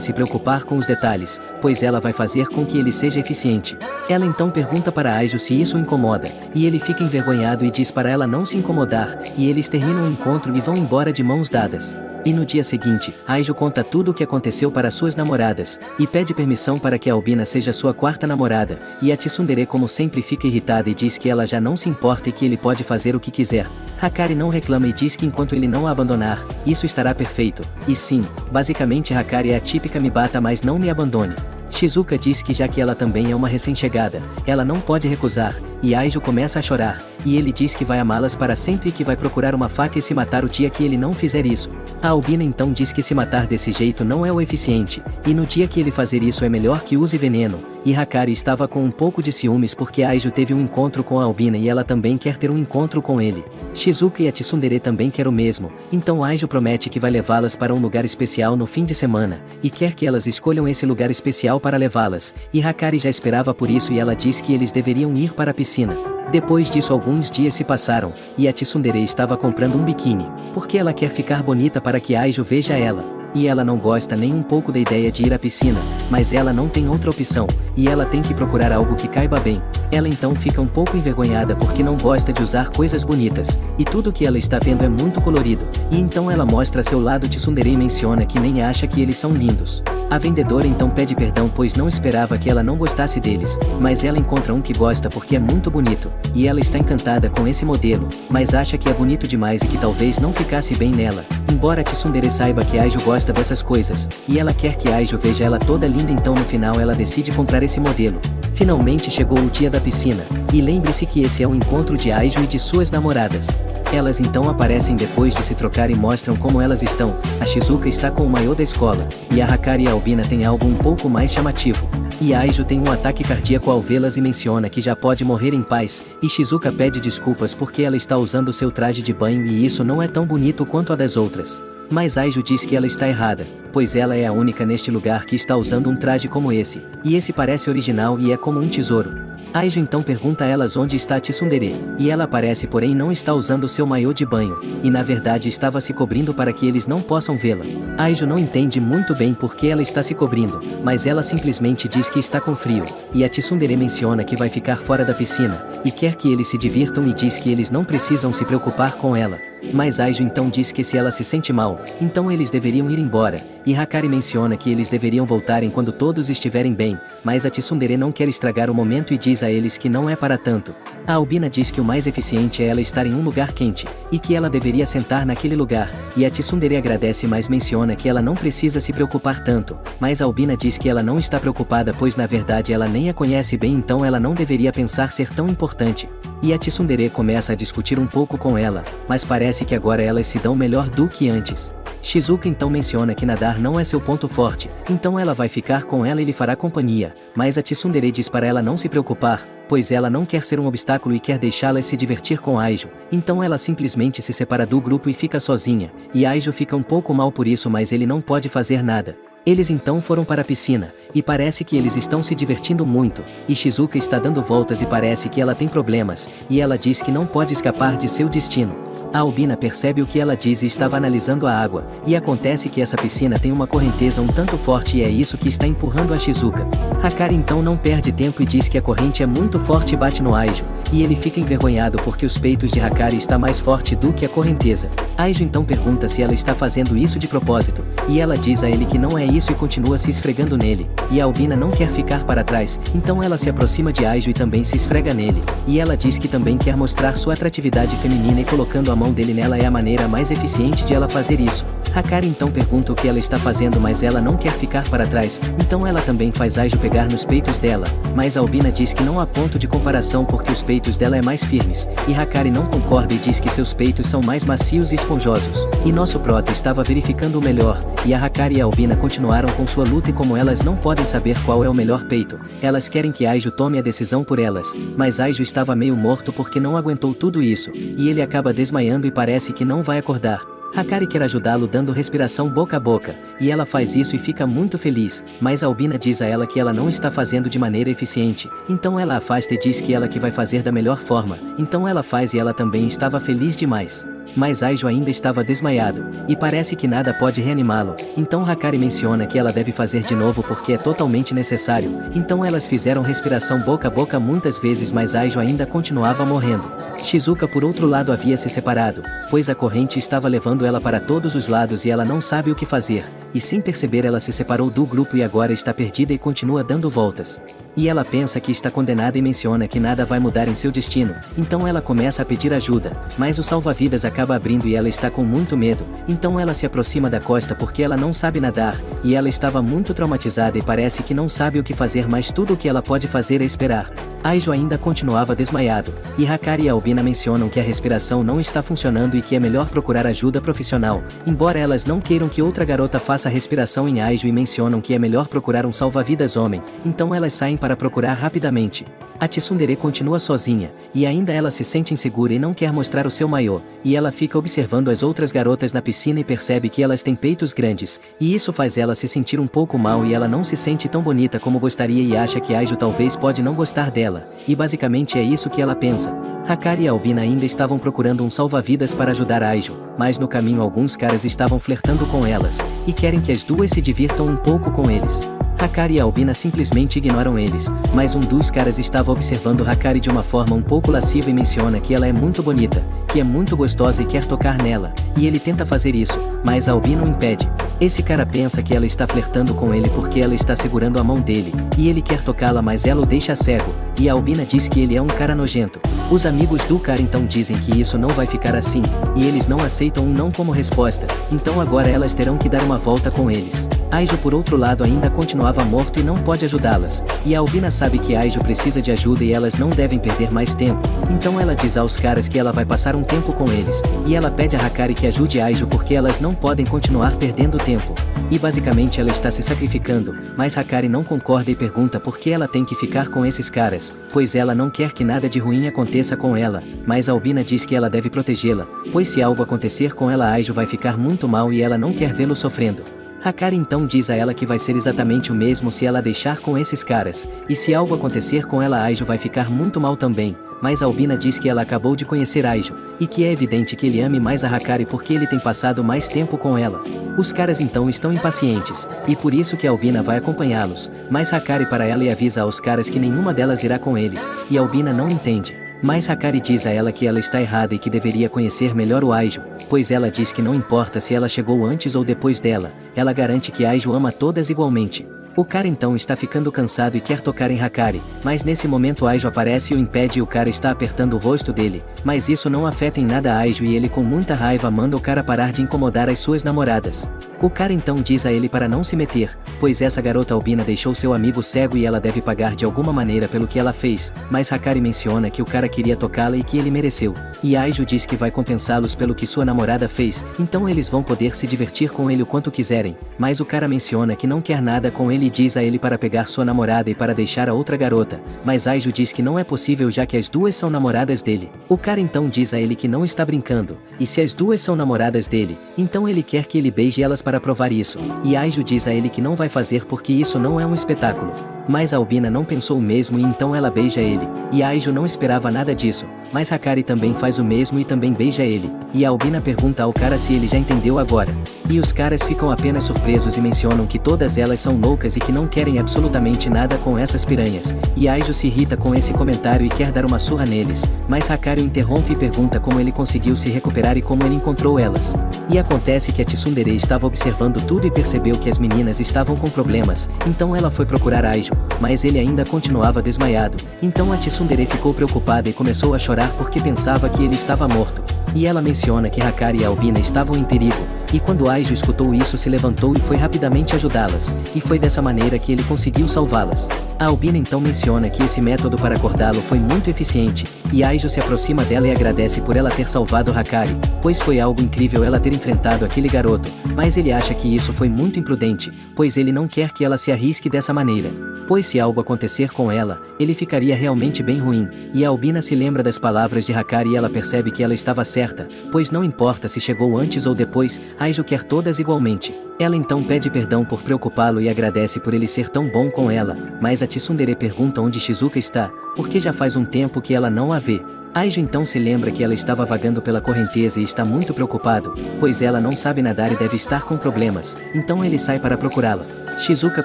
[SPEAKER 1] se preocupar com os detalhes, pois ela vai fazer com que ele seja eficiente. Ela então pergunta para Aiju se isso o incomoda, e ele fica envergonhado e diz para ela não se incomodar, e eles terminam o encontro e vão embora de mãos dadas. E no dia seguinte, Aiju conta tudo o que aconteceu para suas namoradas, e pede permissão para que a Albina seja sua quarta namorada, e a Tsundere como sempre fica irritada e diz que ela já não se importa e que ele pode fazer o que quiser. Hakari não reclama e diz que enquanto ele não a abandonar, isso estará perfeito, e sim, basicamente Hakari é a típica me bata mas não me abandone. Shizuka diz que já que ela também é uma recém-chegada, ela não pode recusar, e Aiju começa a chorar, e ele diz que vai amá-las para sempre e que vai procurar uma faca e se matar o dia que ele não fizer isso. A Albina então diz que se matar desse jeito não é o eficiente, e no dia que ele fazer isso é melhor que use veneno, e Hakari estava com um pouco de ciúmes porque Aiju teve um encontro com a Albina e ela também quer ter um encontro com ele. Shizuka e a Tsundere também quer o mesmo, então Aiju promete que vai levá-las para um lugar especial no fim de semana, e quer que elas escolham esse lugar especial para levá-las, e Hakari já esperava por isso e ela diz que eles deveriam ir para a piscina. Depois disso alguns dias se passaram, e a Tsundere estava comprando um biquíni, porque ela quer ficar bonita para que Aiju veja ela. E ela não gosta nem um pouco da ideia de ir à piscina, mas ela não tem outra opção, e ela tem que procurar algo que caiba bem. Ela então fica um pouco envergonhada porque não gosta de usar coisas bonitas, e tudo que ela está vendo é muito colorido, e então ela mostra seu lado tsundere e menciona que nem acha que eles são lindos. A vendedora então pede perdão pois não esperava que ela não gostasse deles, mas ela encontra um que gosta porque é muito bonito, e ela está encantada com esse modelo, mas acha que é bonito demais e que talvez não ficasse bem nela, embora a tsundere saiba que Aiju gosta dessas coisas, e ela quer que Aiju veja ela toda linda, então no final ela decide comprar esse modelo. Finalmente chegou o dia da piscina, e lembre-se que esse é o encontro de Aiju e de suas namoradas. Elas então aparecem depois de se trocar e mostram como elas estão. A Shizuka está com o maiô da escola, e a Hakari e a Albina têm algo um pouco mais chamativo. E Aiju tem um ataque cardíaco ao vê-las e menciona que já pode morrer em paz, e Shizuka pede desculpas porque ela está usando seu traje de banho e isso não é tão bonito quanto a das outras. Mas Aiju diz que ela está errada, pois ela é a única neste lugar que está usando um traje como esse, e esse parece original e é como um tesouro. Aijo então pergunta a elas onde está a Tsundere, e ela aparece porém não está usando seu maiô de banho, e na verdade estava se cobrindo para que eles não possam vê-la. Aijo não entende muito bem por que ela está se cobrindo, mas ela simplesmente diz que está com frio, e a Tsundere menciona que vai ficar fora da piscina, e quer que eles se divirtam e diz que eles não precisam se preocupar com ela. Mas Aijo então diz que se ela se sente mal, então eles deveriam ir embora, e Hakari menciona que eles deveriam voltarem quando todos estiverem bem, mas a Tsundere não quer estragar o momento e diz a eles que não é para tanto. A Albina diz que o mais eficiente é ela estar em um lugar quente, e que ela deveria sentar naquele lugar, e a Tsundere agradece mas menciona que ela não precisa se preocupar tanto, mas a Albina diz que ela não está preocupada pois na verdade ela nem a conhece bem então ela não deveria pensar ser tão importante. E a Tsundere começa a discutir um pouco com ela, mas parece que agora elas se dão melhor do que antes. Shizuka então menciona que nadar não é seu ponto forte, então ela vai ficar com ela e lhe fará companhia, mas a Tsundere diz para ela não se preocupar, pois ela não quer ser um obstáculo e quer deixá-las se divertir com Aijo, então ela simplesmente se separa do grupo e fica sozinha, e Aijo fica um pouco mal por isso mas ele não pode fazer nada. Eles então foram para a piscina, e parece que eles estão se divertindo muito, e Shizuka está dando voltas e parece que ela tem problemas, e ela diz que não pode escapar de seu destino. A Albina percebe o que ela diz e estava analisando a água, e acontece que essa piscina tem uma correnteza um tanto forte e é isso que está empurrando a Shizuka. Hakari então não perde tempo e diz que a corrente é muito forte e bate no Aijo, e ele fica envergonhado porque os peitos de Hakari está mais forte do que a correnteza. Aijo então pergunta se ela está fazendo isso de propósito, e ela diz a ele que não é isso e continua se esfregando nele, e a Albina não quer ficar para trás, então ela se aproxima de Aijo e também se esfrega nele, e ela diz que também quer mostrar sua atratividade feminina e colocando a mão dele nela é a maneira mais eficiente de ela fazer isso. Hakari então pergunta o que ela está fazendo mas ela não quer ficar para trás, então ela também faz Aijo pegar nos peitos dela, mas a Albina diz que não há ponto de comparação porque os peitos dela é mais firmes, e Hakari não concorda e diz que seus peitos são mais macios e esponjosos. E nosso prota estava verificando o melhor, e a Hakari e a Albina continuaram com sua luta e como elas não podem saber qual é o melhor peito, elas querem que Aijo tome a decisão por elas, mas Aijo estava meio morto porque não aguentou tudo isso, e ele acaba desmaiando e parece que não vai acordar. Hakari quer ajudá-lo dando respiração boca a boca, e ela faz isso e fica muito feliz, mas a Albina diz a ela que ela não está fazendo de maneira eficiente, então ela afasta e diz que ela que vai fazer da melhor forma, então ela faz e ela também estava feliz demais. Mas Aijo ainda estava desmaiado, e parece que nada pode reanimá-lo, então Hakari menciona que ela deve fazer de novo porque é totalmente necessário, então elas fizeram respiração boca a boca muitas vezes mas Aijo ainda continuava morrendo. Shizuka por outro lado havia se separado, pois a corrente estava levando ela para todos os lados e ela não sabe o que fazer, e sem perceber ela se separou do grupo e agora está perdida e continua dando voltas. E ela pensa que está condenada e menciona que nada vai mudar em seu destino, então ela começa a pedir ajuda, mas o salva-vidas acaba abrindo e ela está com muito medo, então ela se aproxima da costa porque ela não sabe nadar, e ela estava muito traumatizada e parece que não sabe o que fazer mas tudo o que ela pode fazer é esperar. Aijo ainda continuava desmaiado, e Hakari e Albina mencionam que a respiração não está funcionando e que é melhor procurar ajuda profissional, embora elas não queiram que outra garota faça a respiração em Aijo e mencionam que é melhor procurar um salva-vidas homem, então elas saem para procurar rapidamente. A Tsundere continua sozinha, e ainda ela se sente insegura e não quer mostrar o seu maiô, e ela fica observando as outras garotas na piscina e percebe que elas têm peitos grandes, e isso faz ela se sentir um pouco mal e ela não se sente tão bonita como gostaria e acha que Aijo talvez pode não gostar dela, e basicamente é isso que ela pensa. Hakari e Albina ainda estavam procurando um salva-vidas para ajudar Aijo, mas no caminho alguns caras estavam flertando com elas, e querem que as duas se divirtam um pouco com eles. Hakari e Albina simplesmente ignoram eles, mas um dos caras estava observando Hakari de uma forma um pouco lasciva e menciona que ela é muito bonita, que é muito gostosa e quer tocar nela, e ele tenta fazer isso, mas a Albina o impede. Esse cara pensa que ela está flertando com ele porque ela está segurando a mão dele, e ele quer tocá-la mas ela o deixa cego, e a Albina diz que ele é um cara nojento. Os amigos do cara então dizem que isso não vai ficar assim, e eles não aceitam um não como resposta, então agora elas terão que dar uma volta com eles. Aijo por outro lado ainda continuava morto e não pode ajudá-las, e a Albina sabe que Aijo precisa de ajuda e elas não devem perder mais tempo, então ela diz aos caras que ela vai passar um tempo com eles, e ela pede a Hakari que ajude Aijo porque elas não podem continuar perdendo tempo. E basicamente ela está se sacrificando, mas Hakari não concorda e pergunta por que ela tem que ficar com esses caras, pois ela não quer que nada de ruim aconteça com ela, mas a Albina diz que ela deve protegê-la, pois se algo acontecer com ela Aijo vai ficar muito mal e ela não quer vê-lo sofrendo. Hakari então diz a ela que vai ser exatamente o mesmo se ela deixar com esses caras, e se algo acontecer com ela Aijo vai ficar muito mal também, mas Albina diz que ela acabou de conhecer Aijo, e que é evidente que ele ame mais a Hakari porque ele tem passado mais tempo com ela. Os caras então estão impacientes, e por isso que Albina vai acompanhá-los, mas Hakari para ela e avisa aos caras que nenhuma delas irá com eles, e Albina não entende. Mas Hakari diz a ela que ela está errada e que deveria conhecer melhor o Aijo, pois ela diz que não importa se ela chegou antes ou depois dela, ela garante que Aijo ama todas igualmente. O cara então está ficando cansado e quer tocar em Hakari, mas nesse momento Aijo aparece e o impede e o cara está apertando o rosto dele, mas isso não afeta em nada Aijo e ele com muita raiva manda o cara parar de incomodar as suas namoradas. O cara então diz a ele para não se meter, pois essa garota Albina deixou seu amigo cego e ela deve pagar de alguma maneira pelo que ela fez, mas Hakari menciona que o cara queria tocá-la e que ele mereceu. E Aijo diz que vai compensá-los pelo que sua namorada fez, então eles vão poder se divertir com ele o quanto quiserem, mas o cara menciona que não quer nada com ele e diz a ele para pegar sua namorada e para deixar a outra garota, mas Aijo diz que não é possível já que as duas são namoradas dele. O cara então diz a ele que não está brincando, e se as duas são namoradas dele, então ele quer que ele beije elas para provar isso, e Aijo diz a ele que não vai fazer porque isso não é um espetáculo. Mas Albina não pensou o mesmo e então ela beija ele, e Aijo não esperava nada disso, mas Hakari também faz o mesmo e também beija ele, e a Albina pergunta ao cara se ele já entendeu agora. E os caras ficam apenas surpresos e mencionam que todas elas são loucas e que não querem absolutamente nada com essas piranhas, e Aijo se irrita com esse comentário e quer dar uma surra neles, mas Hakari o interrompe e pergunta como ele conseguiu se recuperar e como ele encontrou elas. E acontece que a Tsundere estava observando tudo e percebeu que as meninas estavam com problemas, então ela foi procurar Aijo, mas ele ainda continuava desmaiado, então a Tsundere ficou preocupada e começou a chorar porque pensava que ele estava morto. E ela menciona que Hakari e Albina estavam em perigo, e quando Aijo escutou isso se levantou e foi rapidamente ajudá-las, e foi dessa maneira que ele conseguiu salvá-las. A Albina então menciona que esse método para acordá-lo foi muito eficiente, e Aijo se aproxima dela e agradece por ela ter salvado Hakari, pois foi algo incrível ela ter enfrentado aquele garoto, mas ele acha que isso foi muito imprudente, pois ele não quer que ela se arrisque dessa maneira. Pois se algo acontecer com ela, ele ficaria realmente bem ruim, e a Albina se lembra das palavras de Hakari e ela percebe que ela estava certa, pois não importa se chegou antes ou depois, Aijo quer todas igualmente. Ela então pede perdão por preocupá-lo e agradece por ele ser tão bom com ela, mas a Tsundere pergunta onde Shizuka está, porque já faz um tempo que ela não a vê. Aijo então se lembra que ela estava vagando pela correnteza e está muito preocupado, pois ela não sabe nadar e deve estar com problemas, então ele sai para procurá-la. Shizuka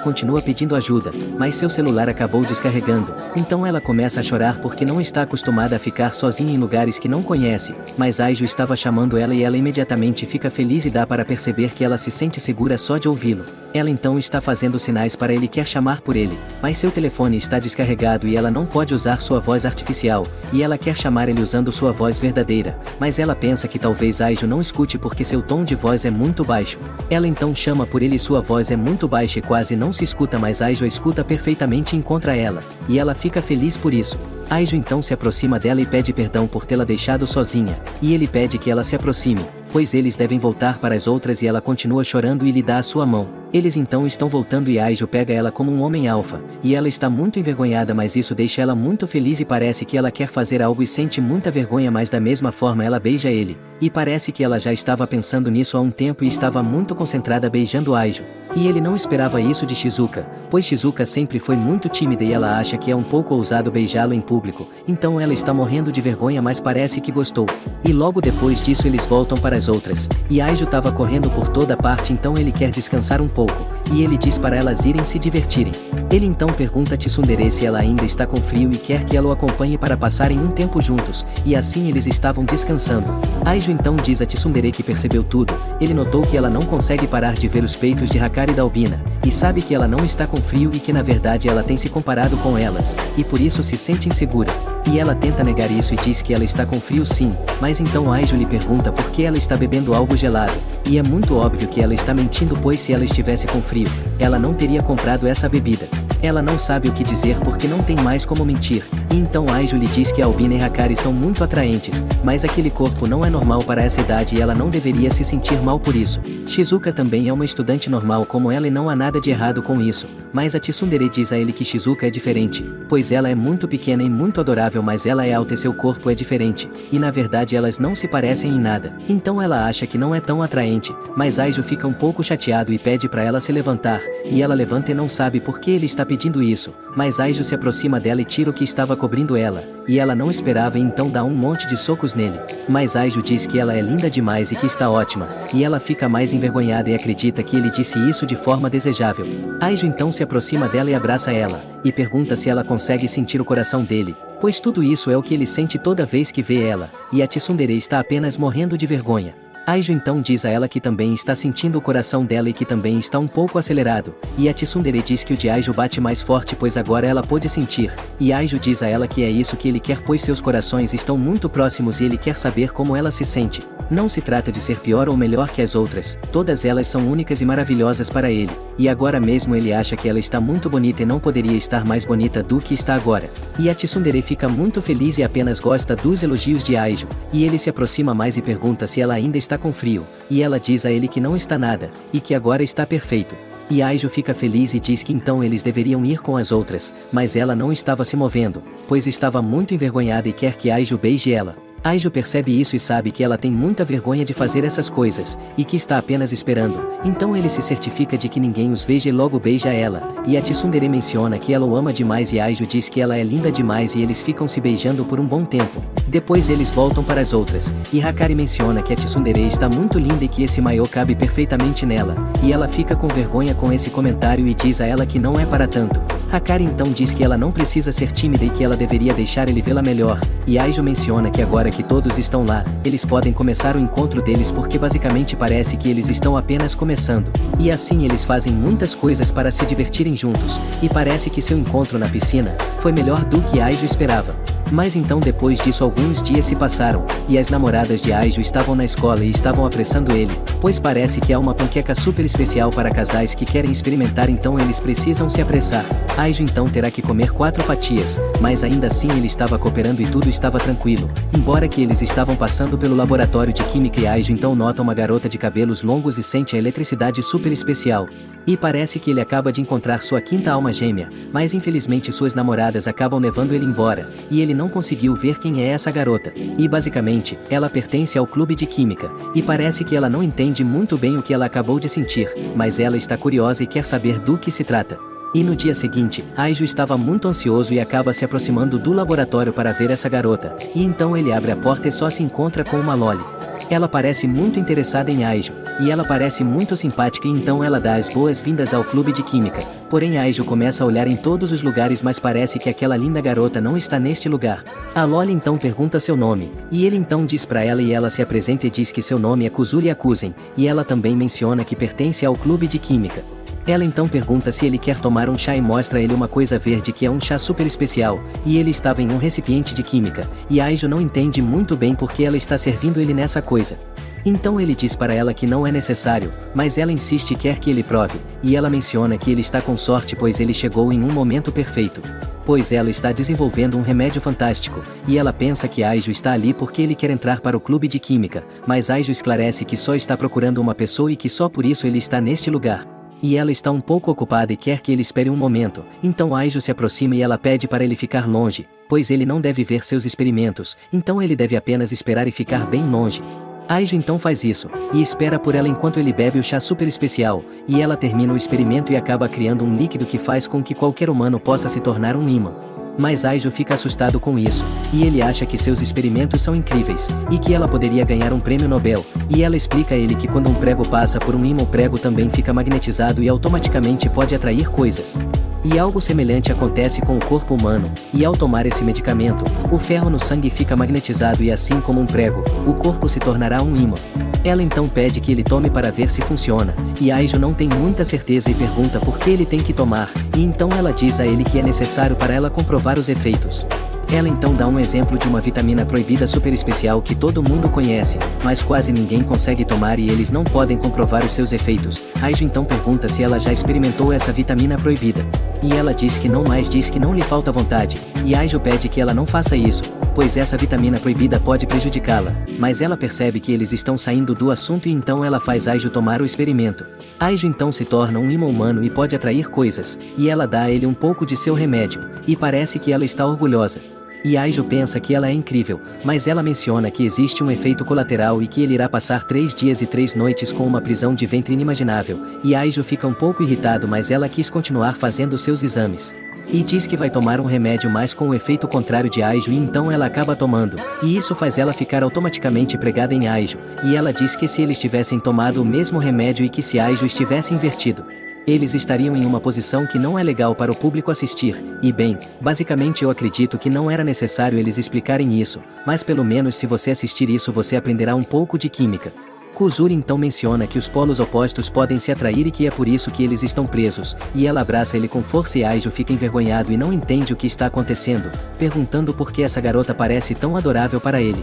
[SPEAKER 1] continua pedindo ajuda, mas seu celular acabou descarregando, então ela começa a chorar porque não está acostumada a ficar sozinha em lugares que não conhece, mas Aijo estava chamando ela e ela imediatamente fica feliz e dá para perceber que ela se sente segura só de ouvi-lo. Ela então está fazendo sinais para ele e quer chamar por ele, mas seu telefone está descarregado e ela não pode usar sua voz artificial, e ela quer chamar ele usando sua voz verdadeira, mas ela pensa que talvez Aijo não escute porque seu tom de voz é muito baixo. Ela então chama por ele e sua voz é muito baixa e quase não se escuta, mas Aijo a escuta perfeitamente e encontra ela, e ela fica feliz por isso. Aijo então se aproxima dela e pede perdão por tê-la deixado sozinha, e ele pede que ela se aproxime, pois eles devem voltar para as outras e ela continua chorando e lhe dá a sua mão. Eles então estão voltando e Aijo pega ela como um homem alfa, e ela está muito envergonhada, mas isso deixa ela muito feliz e parece que ela quer fazer algo e sente muita vergonha, mas da mesma forma ela beija ele, e parece que ela já estava pensando nisso há um tempo e estava muito concentrada beijando Aijo. E ele não esperava isso de Shizuka, pois Shizuka sempre foi muito tímida e ela acha que é um pouco ousado beijá-lo em público, então ela está morrendo de vergonha, mas parece que gostou. E logo depois disso eles voltam para as outras, e Aijo estava correndo por toda parte, então ele quer descansar um pouco, e ele diz para elas irem se divertirem. Ele então pergunta a Tsundere se ela ainda está com frio e quer que ela o acompanhe para passarem um tempo juntos, e assim eles estavam descansando. Aijo então diz a Tsundere que percebeu tudo, ele notou que ela não consegue parar de ver os peitos de Hakari e da Albina, e sabe que ela não está com frio e que na verdade ela tem se comparado com elas, e por isso se sente insegura. E ela tenta negar isso e diz que ela está com frio sim, mas então Aijo lhe pergunta por que ela está bebendo algo gelado, e é muito óbvio que ela está mentindo, pois se ela estivesse com frio, ela não teria comprado essa bebida. Ela não sabe o que dizer porque não tem mais como mentir, e então Aijo lhe diz que Albina e Hakari são muito atraentes, mas aquele corpo não é normal para essa idade e ela não deveria se sentir mal por isso. Shizuka também é uma estudante normal como ela e não há nada de errado com isso, Mas a tsundere diz a ele que Shizuka é diferente, pois ela é muito pequena e muito adorável, mas ela é alta e seu corpo é diferente, e na verdade elas não se parecem em nada. Então ela acha que não é tão atraente, mas Aijo fica um pouco chateado e pede para ela se levantar, e ela levanta e não sabe por que ele está pedindo isso, mas Aijo se aproxima dela e tira o que estava cobrindo ela, e ela não esperava e então dá um monte de socos nele. Mas Aijo diz que ela é linda demais e que está ótima, e ela fica mais envergonhada e acredita que ele disse isso de forma desejável. Aijo então se aproxima dela e abraça ela, e pergunta se ela consegue sentir o coração dele, pois tudo isso é o que ele sente toda vez que vê ela, e a tsundere está apenas morrendo de vergonha. Aijo então diz a ela que também está sentindo o coração dela e que também está um pouco acelerado, e a tsundere diz que o de Aijo bate mais forte pois agora ela pôde sentir, e Aijo diz a ela que é isso que ele quer pois seus corações estão muito próximos e ele quer saber como ela se sente. Não se trata de ser pior ou melhor que as outras, todas elas são únicas e maravilhosas para ele, e agora mesmo ele acha que ela está muito bonita e não poderia estar mais bonita do que está agora. E a tsundere fica muito feliz e apenas gosta dos elogios de Aijo, e ele se aproxima mais e pergunta se ela ainda está com frio, e ela diz a ele que não está nada, e que agora está perfeito. E Aijo fica feliz e diz que então eles deveriam ir com as outras, mas ela não estava se movendo, pois estava muito envergonhada e quer que Aijo beije ela. Aijo percebe isso e sabe que ela tem muita vergonha de fazer essas coisas, e que está apenas esperando, então ele se certifica de que ninguém os veja e logo beija ela, e a tsundere menciona que ela o ama demais e Aijo diz que ela é linda demais e eles ficam se beijando por um bom tempo. Depois eles voltam para as outras, e Hakari menciona que a tsundere está muito linda e que esse maiô cabe perfeitamente nela, e ela fica com vergonha com esse comentário e diz a ela que não é para tanto. Hakari então diz que ela não precisa ser tímida e que ela deveria deixar ele vê-la melhor, e Aijo menciona que agora que todos estão lá, eles podem começar o encontro deles porque basicamente parece que eles estão apenas começando, e assim eles fazem muitas coisas para se divertirem juntos, e parece que seu encontro na piscina foi melhor do que Aijo esperava. Mas então depois disso alguns dias se passaram, e as namoradas de Aijo estavam na escola e estavam apressando ele, pois parece que há uma panqueca super especial para casais que querem experimentar então eles precisam se apressar. Aijo então terá que comer 4 fatias, mas ainda assim ele estava cooperando e tudo estava tranquilo, embora que eles estavam passando pelo laboratório de química e Aijo então nota uma garota de cabelos longos e sente a eletricidade super especial. E parece que ele acaba de encontrar sua quinta alma gêmea, mas infelizmente suas namoradas acabam levando ele embora, e ele não conseguiu ver quem é essa garota. E basicamente, ela pertence ao clube de química, e parece que ela não entende muito bem o que ela acabou de sentir, mas ela está curiosa e quer saber do que se trata. E no dia seguinte, Aijo estava muito ansioso e acaba se aproximando do laboratório para ver essa garota, e então ele abre a porta e só se encontra com uma Loli. Ela parece muito interessada em Aijo, e ela parece muito simpática e então ela dá as boas-vindas ao clube de química, porém Aijo começa a olhar em todos os lugares mas parece que aquela linda garota não está neste lugar. A Loli então pergunta seu nome, e ele então diz para ela e ela se apresenta e diz que seu nome é Kuzuri Akuzen, e ela também menciona que pertence ao clube de química. Ela então pergunta se ele quer tomar um chá e mostra a ele uma coisa verde que é um chá super especial, e ele estava em um recipiente de química, e Aijo não entende muito bem porque ela está servindo ele nessa coisa. Então ele diz para ela que não é necessário, mas ela insiste e quer que ele prove, e ela menciona que ele está com sorte pois ele chegou em um momento perfeito. Pois ela está desenvolvendo um remédio fantástico, e ela pensa que Aijo está ali porque ele quer entrar para o clube de química, mas Aijo esclarece que só está procurando uma pessoa e que só por isso ele está neste lugar. E ela está um pouco ocupada e quer que ele espere um momento, então Aijo se aproxima e ela pede para ele ficar longe, pois ele não deve ver seus experimentos, então ele deve apenas esperar e ficar bem longe. Aijo então faz isso, e espera por ela enquanto ele bebe o chá super especial, e ela termina o experimento e acaba criando um líquido que faz com que qualquer humano possa se tornar um ímã. Mas Aijo fica assustado com isso, e ele acha que seus experimentos são incríveis, e que ela poderia ganhar um prêmio Nobel, e ela explica a ele que quando um prego passa por um ímã o prego também fica magnetizado e automaticamente pode atrair coisas. E algo semelhante acontece com o corpo humano, e ao tomar esse medicamento, o ferro no sangue fica magnetizado e assim como um prego, o corpo se tornará um ímã. Ela então pede que ele tome para ver se funciona, e Aijo não tem muita certeza e pergunta por que ele tem que tomar, e então ela diz a ele que é necessário para ela comprovar os efeitos. Ela então dá um exemplo de uma vitamina proibida super especial que todo mundo conhece, mas quase ninguém consegue tomar e eles não podem comprovar os seus efeitos. Aijo então pergunta se ela já experimentou essa vitamina proibida. E ela diz que não, mais diz que não lhe falta vontade, e Aiju pede que ela não faça isso, pois essa vitamina proibida pode prejudicá-la, mas ela percebe que eles estão saindo do assunto e então ela faz Aiju tomar o experimento. Aiju então se torna um imã humano e pode atrair coisas, e ela dá a ele um pouco de seu remédio, e parece que ela está orgulhosa. E Aiju pensa que ela é incrível, mas ela menciona que existe um efeito colateral e que ele irá passar 3 dias e 3 noites com uma prisão de ventre inimaginável, e Aiju fica um pouco irritado, mas ela quis continuar fazendo seus exames. E diz que vai tomar um remédio mais com o efeito contrário de Aiju e então ela acaba tomando, e isso faz ela ficar automaticamente pregada em Aiju, e ela diz que se eles tivessem tomado o mesmo remédio e que se Aiju estivesse invertido, eles estariam em uma posição que não é legal para o público assistir, e bem, basicamente eu acredito que não era necessário eles explicarem isso, mas pelo menos se você assistir isso você aprenderá um pouco de química. Kuzuri então menciona que os polos opostos podem se atrair e que é por isso que eles estão presos, e ela abraça ele com força e Aiju fica envergonhado e não entende o que está acontecendo, perguntando por que essa garota parece tão adorável para ele.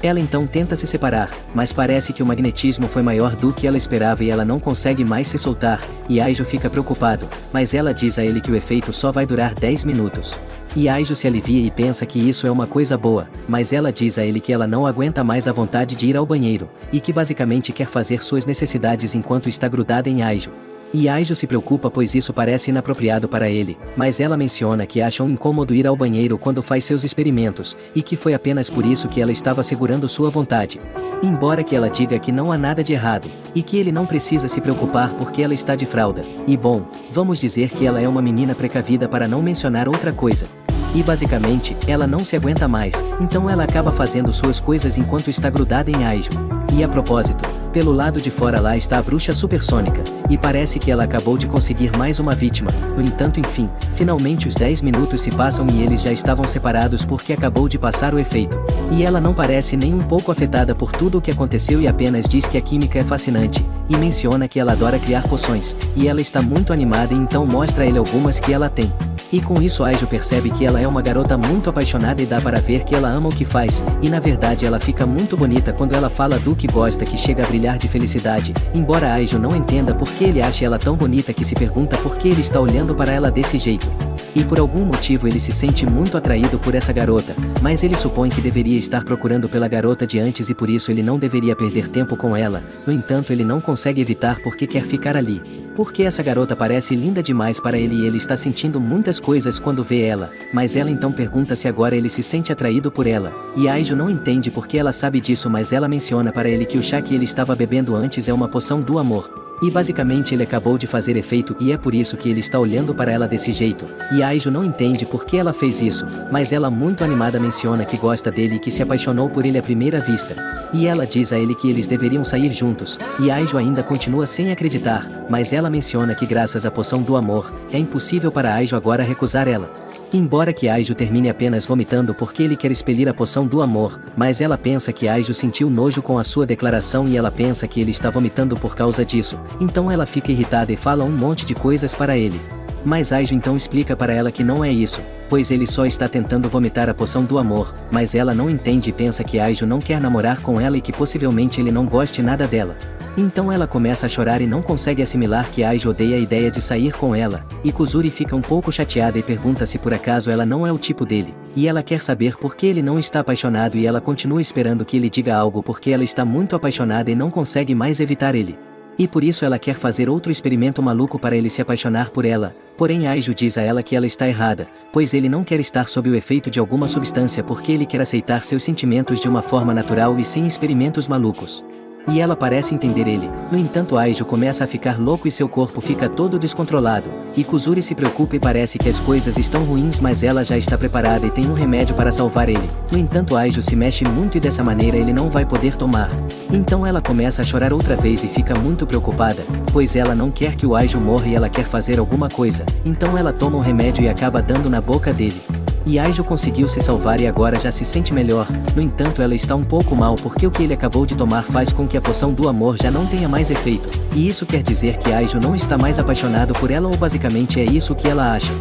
[SPEAKER 1] Ela então tenta se separar, mas parece que o magnetismo foi maior do que ela esperava e ela não consegue mais se soltar, e Aiju fica preocupado, mas ela diz a ele que o efeito só vai durar 10 minutos. E Aiju se alivia e pensa que isso é uma coisa boa, mas ela diz a ele que ela não aguenta mais a vontade de ir ao banheiro, e que basicamente quer fazer suas necessidades enquanto está grudada em Aiju. E Aiju se preocupa pois isso parece inapropriado para ele, mas ela menciona que acha um incômodo ir ao banheiro quando faz seus experimentos, e que foi apenas por isso que ela estava segurando sua vontade. Embora que ela diga que não há nada de errado, e que ele não precisa se preocupar porque ela está de fralda, e bom, vamos dizer que ela é uma menina precavida para não mencionar outra coisa. E basicamente, ela não se aguenta mais, então ela acaba fazendo suas coisas enquanto está grudada em Aiju. E a propósito, pelo lado de fora lá está a bruxa supersônica, e parece que ela acabou de conseguir mais uma vítima. No entanto, enfim, finalmente os 10 minutos se passam e eles já estavam separados porque acabou de passar o efeito. E ela não parece nem um pouco afetada por tudo o que aconteceu e apenas diz que a química é fascinante, e menciona que ela adora criar poções, e ela está muito animada e então mostra a ele algumas que ela tem. E com isso Aiju percebe que ela é uma garota muito apaixonada e dá para ver que ela ama o que faz, e na verdade ela fica muito bonita quando ela fala do que gosta que chega a brilhar de felicidade, embora Aiju não entenda por que ele acha ela tão bonita que se pergunta por que ele está olhando para ela desse jeito. E por algum motivo ele se sente muito atraído por essa garota, mas ele supõe que deveria estar procurando pela garota de antes e por isso ele não deveria perder tempo com ela, no entanto ele não consegue evitar porque quer ficar ali. Porque essa garota parece linda demais para ele e ele está sentindo muitas coisas quando vê ela, mas ela então pergunta se agora ele se sente atraído por ela, e Aiju não entende porque ela sabe disso mas ela menciona para ele que o chá que ele estava bebendo antes é uma poção do amor. E basicamente ele acabou de fazer efeito e é por isso que ele está olhando para ela desse jeito, e Aiju não entende por que ela fez isso, mas ela muito animada menciona que gosta dele e que se apaixonou por ele à primeira vista. E ela diz a ele que eles deveriam sair juntos, e Aiju ainda continua sem acreditar, mas ela menciona que graças à poção do amor, é impossível para Aiju agora recusar ela. Embora que Aiju termine apenas vomitando porque ele quer expelir a poção do amor, mas ela pensa que Aiju sentiu nojo com a sua declaração e ela pensa que ele está vomitando por causa disso, então ela fica irritada e fala um monte de coisas para ele. Mas Aiju então explica para ela que não é isso, pois ele só está tentando vomitar a poção do amor, mas ela não entende e pensa que Aiju não quer namorar com ela e que possivelmente ele não goste nada dela. Então ela começa a chorar e não consegue assimilar que Aiju odeia a ideia de sair com ela, e Kuzuri fica um pouco chateada e pergunta se por acaso ela não é o tipo dele, e ela quer saber por que ele não está apaixonado e ela continua esperando que ele diga algo porque ela está muito apaixonada e não consegue mais evitar ele. E por isso ela quer fazer outro experimento maluco para ele se apaixonar por ela, porém Aiju diz a ela que ela está errada, pois ele não quer estar sob o efeito de alguma substância porque ele quer aceitar seus sentimentos de uma forma natural e sem experimentos malucos. E ela parece entender ele, no entanto Aiju começa a ficar louco e seu corpo fica todo descontrolado, e Kuzuri se preocupa e parece que as coisas estão ruins mas ela já está preparada e tem um remédio para salvar ele, no entanto Aiju se mexe muito e dessa maneira ele não vai poder tomar. Então ela começa a chorar outra vez e fica muito preocupada, pois ela não quer que o Aiju morra e ela quer fazer alguma coisa, então ela toma um remédio e acaba dando na boca dele. E Aiju conseguiu se salvar e agora já se sente melhor, no entanto ela está um pouco mal porque o que ele acabou de tomar faz com que a poção do amor já não tenha mais efeito, e isso quer dizer que Aiju não está mais apaixonado por ela ou basicamente é isso que ela acha.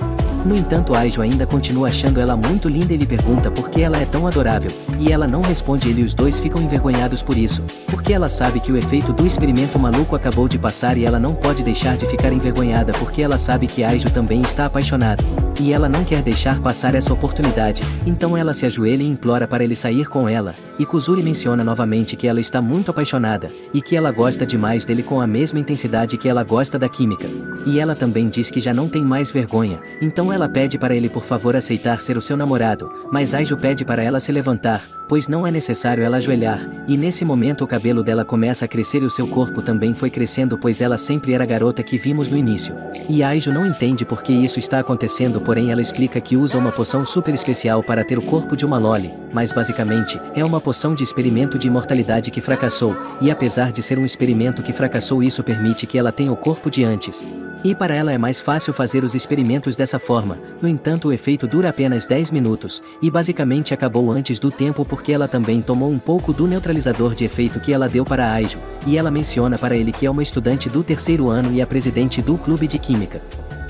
[SPEAKER 1] No entanto, Aijo ainda continua achando ela muito linda e lhe pergunta por que ela é tão adorável, e ela não responde ele e os dois ficam envergonhados por isso, porque ela sabe que o efeito do experimento maluco acabou de passar e ela não pode deixar de ficar envergonhada porque ela sabe que Aijo também está apaixonado. E ela não quer deixar passar essa oportunidade, então ela se ajoelha e implora para ele sair com ela, e Kuzuri menciona novamente que ela está muito apaixonada, e que ela gosta demais dele com a mesma intensidade que ela gosta da química. E ela também diz que já não tem mais vergonha, então ela pede para ele por favor aceitar ser o seu namorado, mas Aijo pede para ela se levantar, pois não é necessário ela ajoelhar, e nesse momento o cabelo dela começa a crescer e o seu corpo também foi crescendo pois ela sempre era a garota que vimos no início. E Aijo não entende por que isso está acontecendo, porém ela explica que usa uma poção super especial para ter o corpo de uma loli, mas basicamente, é uma poção de experimento de imortalidade que fracassou, e apesar de ser um experimento que fracassou isso permite que ela tenha o corpo de antes. E para ela é mais fácil fazer os experimentos dessa forma, no entanto o efeito dura apenas 10 minutos, e basicamente acabou antes do tempo porque ela também tomou um pouco do neutralizador de efeito que ela deu para Aijo, e ela menciona para ele que é uma estudante do 3º ano e a presidente do clube de química.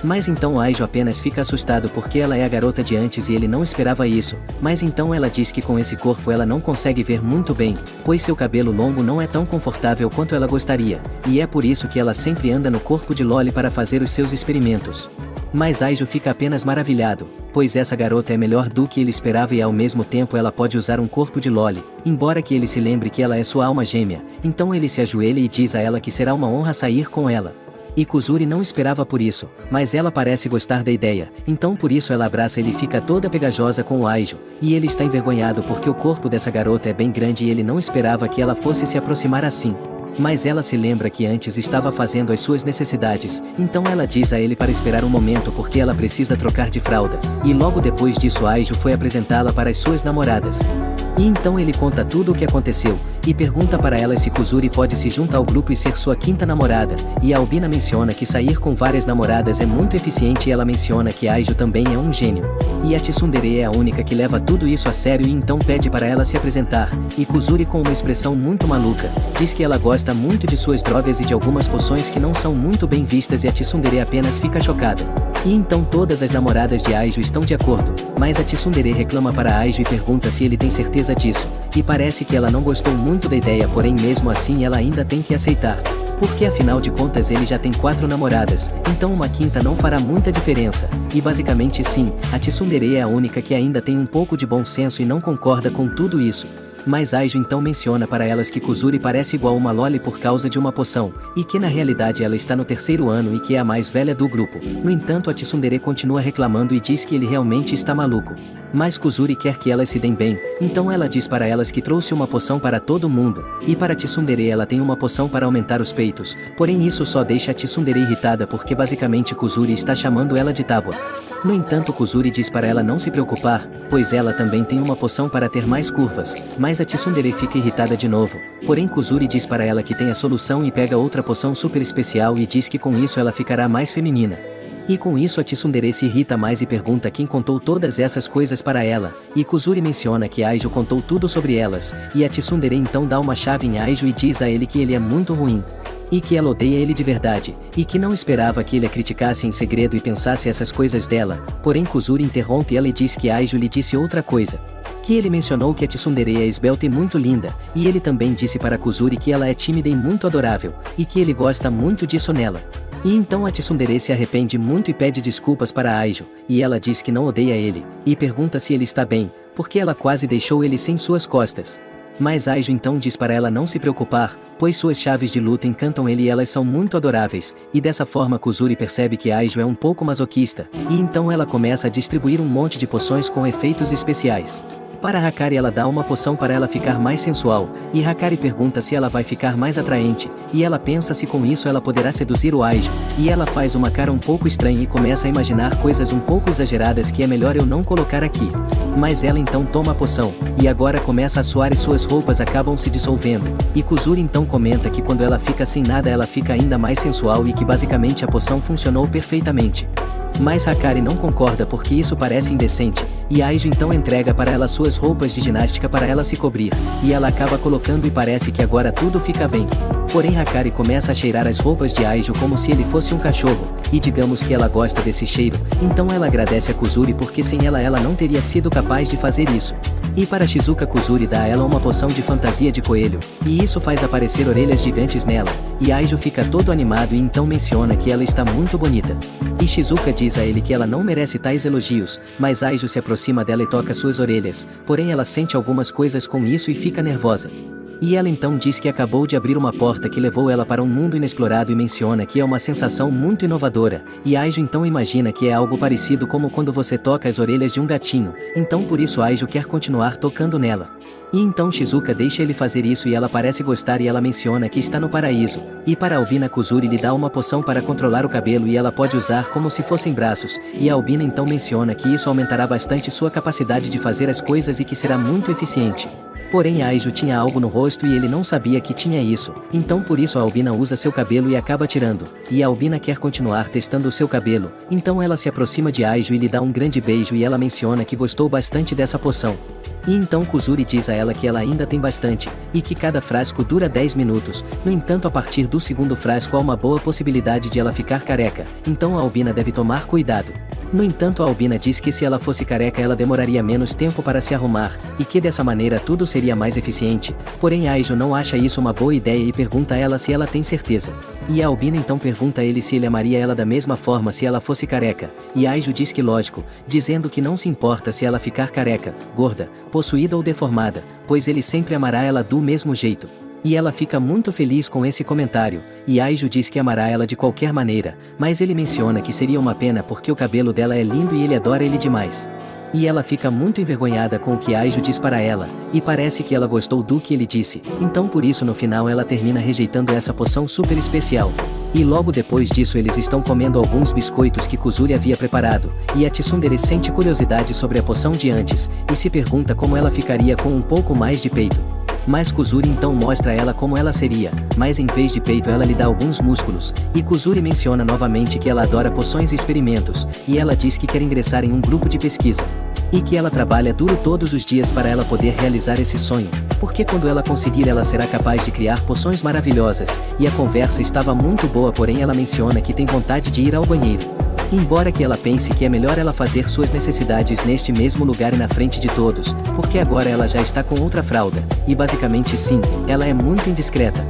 [SPEAKER 1] Mas então Aijo apenas fica assustado porque ela é a garota de antes e ele não esperava isso, mas então ela diz que com esse corpo ela não consegue ver muito bem, pois seu cabelo longo não é tão confortável quanto ela gostaria, e é por isso que ela sempre anda no corpo de loli para fazer os seus experimentos. Mas Aijo fica apenas maravilhado, pois essa garota é melhor do que ele esperava e ao mesmo tempo ela pode usar um corpo de loli, embora que ele se lembre que ela é sua alma gêmea, então ele se ajoelha e diz a ela que será uma honra sair com ela. E Kuzuri não esperava por isso, mas ela parece gostar da ideia, então por isso ela abraça ele e fica toda pegajosa com o Aijo, e ele está envergonhado porque o corpo dessa garota é bem grande e ele não esperava que ela fosse se aproximar assim. Mas ela se lembra que antes estava fazendo as suas necessidades, então ela diz a ele para esperar um momento porque ela precisa trocar de fralda, e logo depois disso Aijo foi apresentá-la para as suas namoradas. E então ele conta tudo o que aconteceu, e pergunta para ela se Kuzuri pode se juntar ao grupo e ser sua 5ª namorada, e a Albina menciona que sair com várias namoradas é muito eficiente e ela menciona que Aijo também é um gênio. E a Tsundere é a única que leva tudo isso a sério e então pede para ela se apresentar, e Kuzuri com uma expressão muito maluca, diz que ela gosta muito de suas drogas e de algumas poções que não são muito bem vistas e a Tsundere apenas fica chocada. E então todas as namoradas de Aijo estão de acordo, mas a Tsundere reclama para Aijo e pergunta se ele tem certeza disso, e parece que ela não gostou muito da ideia, porém mesmo assim ela ainda tem que aceitar. Porque afinal de contas ele já tem 4 namoradas, então uma 5ª não fará muita diferença, e basicamente sim, a Tsundere é a única que ainda tem um pouco de bom senso e não concorda com tudo isso. Mas Aijo então menciona para elas que Kuzuri parece igual uma loli por causa de uma poção, e que na realidade ela está no 3º ano e que é a mais velha do grupo. No entanto a Tsundere continua reclamando e diz que ele realmente está maluco. Mas Kuzuri quer que elas se deem bem, então ela diz para elas que trouxe uma poção para todo mundo, e para Tsundere ela tem uma poção para aumentar os peitos, porém isso só deixa a Tsundere irritada porque basicamente Kuzuri está chamando ela de tábua. No entanto Kuzuri diz para ela não se preocupar, pois ela também tem uma poção para ter mais curvas, mas a Tsundere fica irritada de novo, porém Kuzuri diz para ela que tem a solução e pega outra poção super especial e diz que com isso ela ficará mais feminina. E com isso a Tsundere se irrita mais e pergunta quem contou todas essas coisas para ela, e Kuzuri menciona que Aijo contou tudo sobre elas, e a Tsundere então dá uma chave em Aijo e diz a ele que ele é muito ruim. E que ela odeia ele de verdade, e que não esperava que ele a criticasse em segredo e pensasse essas coisas dela, porém Kuzuri interrompe ela e diz que Aijo lhe disse outra coisa. Que ele mencionou que a Tsundere é esbelta e muito linda, e ele também disse para Kuzuri que ela é tímida e muito adorável, e que ele gosta muito disso nela. E então a Tsundere se arrepende muito e pede desculpas para Aijo, e ela diz que não odeia ele, e pergunta se ele está bem, porque ela quase deixou ele sem suas costas. Mas Aijo então diz para ela não se preocupar, pois suas chaves de luta encantam ele e elas são muito adoráveis, e dessa forma Kuzuri percebe que Aijo é um pouco masoquista, e então ela começa a distribuir um monte de poções com efeitos especiais. Para Hakari ela dá uma poção para ela ficar mais sensual, e Hakari pergunta se ela vai ficar mais atraente, e ela pensa se com isso ela poderá seduzir o Aijo, e ela faz uma cara um pouco estranha e começa a imaginar coisas um pouco exageradas que é melhor eu não colocar aqui. Mas ela então toma a poção, e agora começa a suar e suas roupas acabam se dissolvendo, e Kuzuri então comenta que quando ela fica sem nada ela fica ainda mais sensual e que basicamente a poção funcionou perfeitamente. Mas Hakari não concorda porque isso parece indecente, e Aijo então entrega para ela suas roupas de ginástica para ela se cobrir, e ela acaba colocando e parece que agora tudo fica bem. Porém Hakari começa a cheirar as roupas de Aijo como se ele fosse um cachorro, e digamos que ela gosta desse cheiro, então ela agradece a Kuzuri porque sem ela não teria sido capaz de fazer isso. E para Shizuka, Kuzuri dá a ela uma poção de fantasia de coelho, e isso faz aparecer orelhas gigantes nela, e Aijo fica todo animado e então menciona que ela está muito bonita. E Shizuka diz a ele que ela não merece tais elogios, mas Aijo se aproxima dela e toca suas orelhas, porém ela sente algumas coisas com isso e fica nervosa. E ela então diz que acabou de abrir uma porta que levou ela para um mundo inexplorado e menciona que é uma sensação muito inovadora, e Aijo então imagina que é algo parecido como quando você toca as orelhas de um gatinho, então por isso Aijo quer continuar tocando nela. E então Shizuka deixa ele fazer isso e ela parece gostar e ela menciona que está no paraíso, e para Albina Kuzuri lhe dá uma poção para controlar o cabelo e ela pode usar como se fossem braços, e a Albina então menciona que isso aumentará bastante sua capacidade de fazer as coisas e que será muito eficiente. Porém Aijo tinha algo no rosto e ele não sabia que tinha isso, então por isso a Albina usa seu cabelo e acaba tirando, e a Albina quer continuar testando o seu cabelo, então ela se aproxima de Aijo e lhe dá um grande beijo e ela menciona que gostou bastante dessa poção. E então Kuzuri diz a ela que ela ainda tem bastante, e que cada frasco dura 10 minutos, no entanto a partir do segundo frasco há uma boa possibilidade de ela ficar careca, então a Albina deve tomar cuidado. No entanto a Albina diz que se ela fosse careca ela demoraria menos tempo para se arrumar, e que dessa maneira tudo seria mais eficiente, porém Aijo não acha isso uma boa ideia e pergunta a ela se ela tem certeza. E a Albina então pergunta a ele se ele amaria ela da mesma forma se ela fosse careca, e Aijo diz que lógico, dizendo que não se importa se ela ficar careca, gorda, possuída ou deformada, pois ele sempre amará ela do mesmo jeito. E ela fica muito feliz com esse comentário, e Aijo diz que amará ela de qualquer maneira, mas ele menciona que seria uma pena porque o cabelo dela é lindo e ele adora ele demais. E ela fica muito envergonhada com o que Aijo diz para ela, e parece que ela gostou do que ele disse, então por isso no final ela termina rejeitando essa poção super especial. E logo depois disso eles estão comendo alguns biscoitos que Kuzuri havia preparado, e a Tsundere sente curiosidade sobre a poção de antes, e se pergunta como ela ficaria com um pouco mais de peito. Mas Kuzuri então mostra a ela como ela seria, mas em vez de peito ela lhe dá alguns músculos, e Kuzuri menciona novamente que ela adora poções e experimentos, e ela diz que quer ingressar em um grupo de pesquisa. E que ela trabalha duro todos os dias para ela poder realizar esse sonho, porque quando ela conseguir ela será capaz de criar poções maravilhosas, e a conversa estava muito boa porém ela menciona que tem vontade de ir ao banheiro. Embora que ela pense que é melhor ela fazer suas necessidades neste mesmo lugar e na frente de todos, porque agora ela já está com outra fralda, e basicamente sim, ela é muito indiscreta.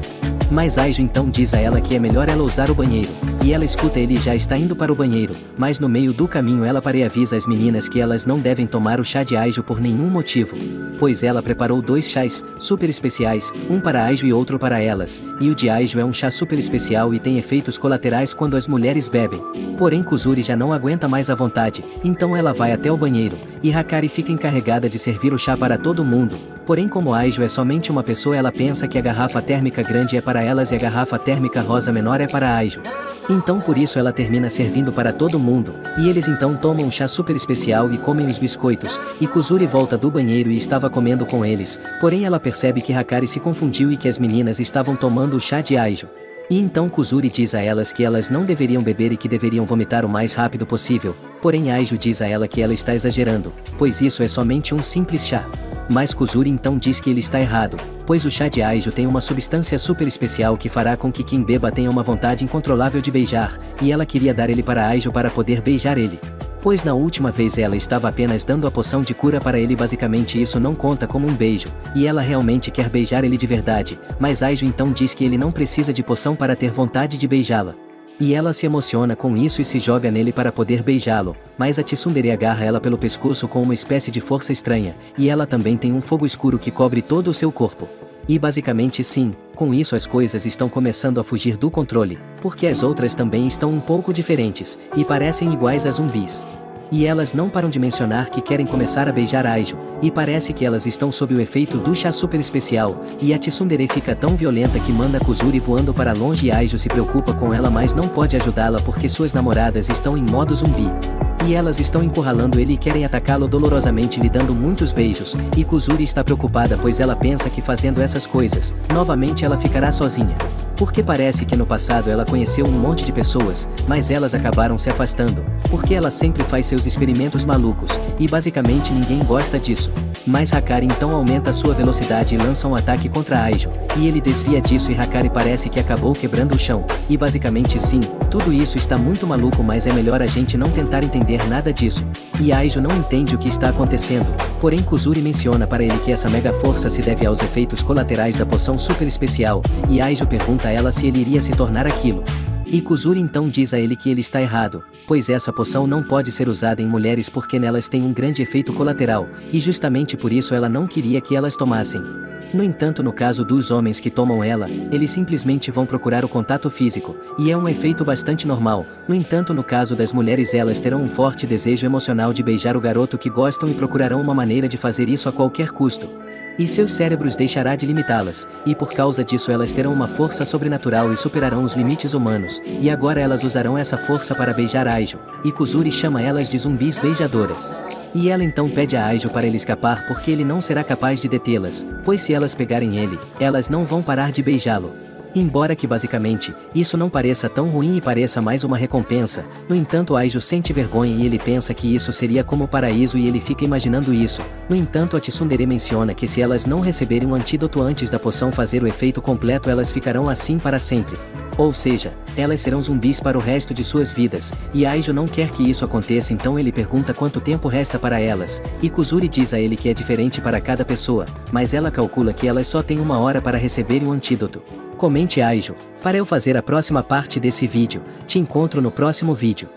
[SPEAKER 1] Mas Aijo então diz a ela que é melhor ela usar o banheiro, e ela escuta ele já está indo para o banheiro, mas no meio do caminho ela para e avisa as meninas que elas não devem tomar o chá de Aijo por nenhum motivo, pois ela preparou 2 chás super especiais, um para Aijo e outro para elas, e o de Aijo é um chá super especial e tem efeitos colaterais quando as mulheres bebem. Porém Kuzuri já não aguenta mais a vontade, então ela vai até o banheiro, e Hakari fica encarregada de servir o chá para todo mundo. Porém como Aijo é somente uma pessoa ela pensa que a garrafa térmica grande é para elas e a garrafa térmica rosa menor é para Aijo. Então por isso ela termina servindo para todo mundo, e eles então tomam um chá super especial e comem os biscoitos, e Kuzuri volta do banheiro e estava comendo com eles, porém ela percebe que Hakari se confundiu e que as meninas estavam tomando o chá de Aijo. E então Kuzuri diz a elas que elas não deveriam beber e que deveriam vomitar o mais rápido possível, porém Aijo diz a ela que ela está exagerando, pois isso é somente um simples chá. Mas Kuzuri então diz que ele está errado, pois o chá de Aijo tem uma substância super especial que fará com que quem beba tenha uma vontade incontrolável de beijar, e ela queria dar ele para Aijo para poder beijar ele. Pois na última vez ela estava apenas dando a poção de cura para ele, basicamente isso não conta como um beijo, e ela realmente quer beijar ele de verdade, mas Aijo então diz que ele não precisa de poção para ter vontade de beijá-la. E ela se emociona com isso e se joga nele para poder beijá-lo, mas a Tsundere agarra ela pelo pescoço com uma espécie de força estranha, e ela também tem um fogo escuro que cobre todo o seu corpo. E basicamente sim, com isso as coisas estão começando a fugir do controle, porque as outras também estão um pouco diferentes, e parecem iguais a zumbis. E elas não param de mencionar que querem começar a beijar Aijo, e parece que elas estão sob o efeito do chá super especial, e a Tsundere fica tão violenta que manda Kuzuri voando para longe e Aijo se preocupa com ela mas não pode ajudá-la porque suas namoradas estão em modo zumbi. E elas estão encurralando ele e querem atacá-lo dolorosamente lhe dando muitos beijos, e Kuzuri está preocupada pois ela pensa que fazendo essas coisas, novamente ela ficará sozinha. Porque parece que no passado ela conheceu um monte de pessoas, mas elas acabaram se afastando, porque ela sempre faz seus experimentos malucos, e basicamente ninguém gosta disso. Mas Hakari então aumenta sua velocidade e lança um ataque contra Aijo, e ele desvia disso e Hakari parece que acabou quebrando o chão, e basicamente sim, tudo isso está muito maluco, mas é melhor a gente não tentar entender nada disso. E Aijo não entende o que está acontecendo, porém Kuzuri menciona para ele que essa mega força se deve aos efeitos colaterais da poção super especial, e Aijo pergunta a ela se ele iria se tornar aquilo. E Kuzuri então diz a ele que ele está errado, pois essa poção não pode ser usada em mulheres porque nelas tem um grande efeito colateral, e justamente por isso ela não queria que elas tomassem. No entanto, no caso dos homens que tomam ela, eles simplesmente vão procurar o contato físico, e é um efeito bastante normal. No entanto, no caso das mulheres, elas terão um forte desejo emocional de beijar o garoto que gostam e procurarão uma maneira de fazer isso a qualquer custo. E seus cérebros deixará de limitá-las, e por causa disso elas terão uma força sobrenatural e superarão os limites humanos, e agora elas usarão essa força para beijar Aijo, e Kuzuri chama elas de zumbis beijadoras. E ela então pede a Aijo para ele escapar porque ele não será capaz de detê-las, pois se elas pegarem ele, elas não vão parar de beijá-lo. Embora que basicamente, isso não pareça tão ruim e pareça mais uma recompensa, no entanto Aijo sente vergonha e ele pensa que isso seria como o paraíso e ele fica imaginando isso. No entanto, a Tsundere menciona que se elas não receberem um antídoto antes da poção fazer o efeito completo, elas ficarão assim para sempre. Ou seja, elas serão zumbis para o resto de suas vidas, e Aijo não quer que isso aconteça, então ele pergunta quanto tempo resta para elas, e Kuzuri diz a ele que é diferente para cada pessoa, mas ela calcula que elas só têm 1 hora para receberem o antídoto. Comente Aijo, para eu fazer a próxima parte desse vídeo. Te encontro no próximo vídeo.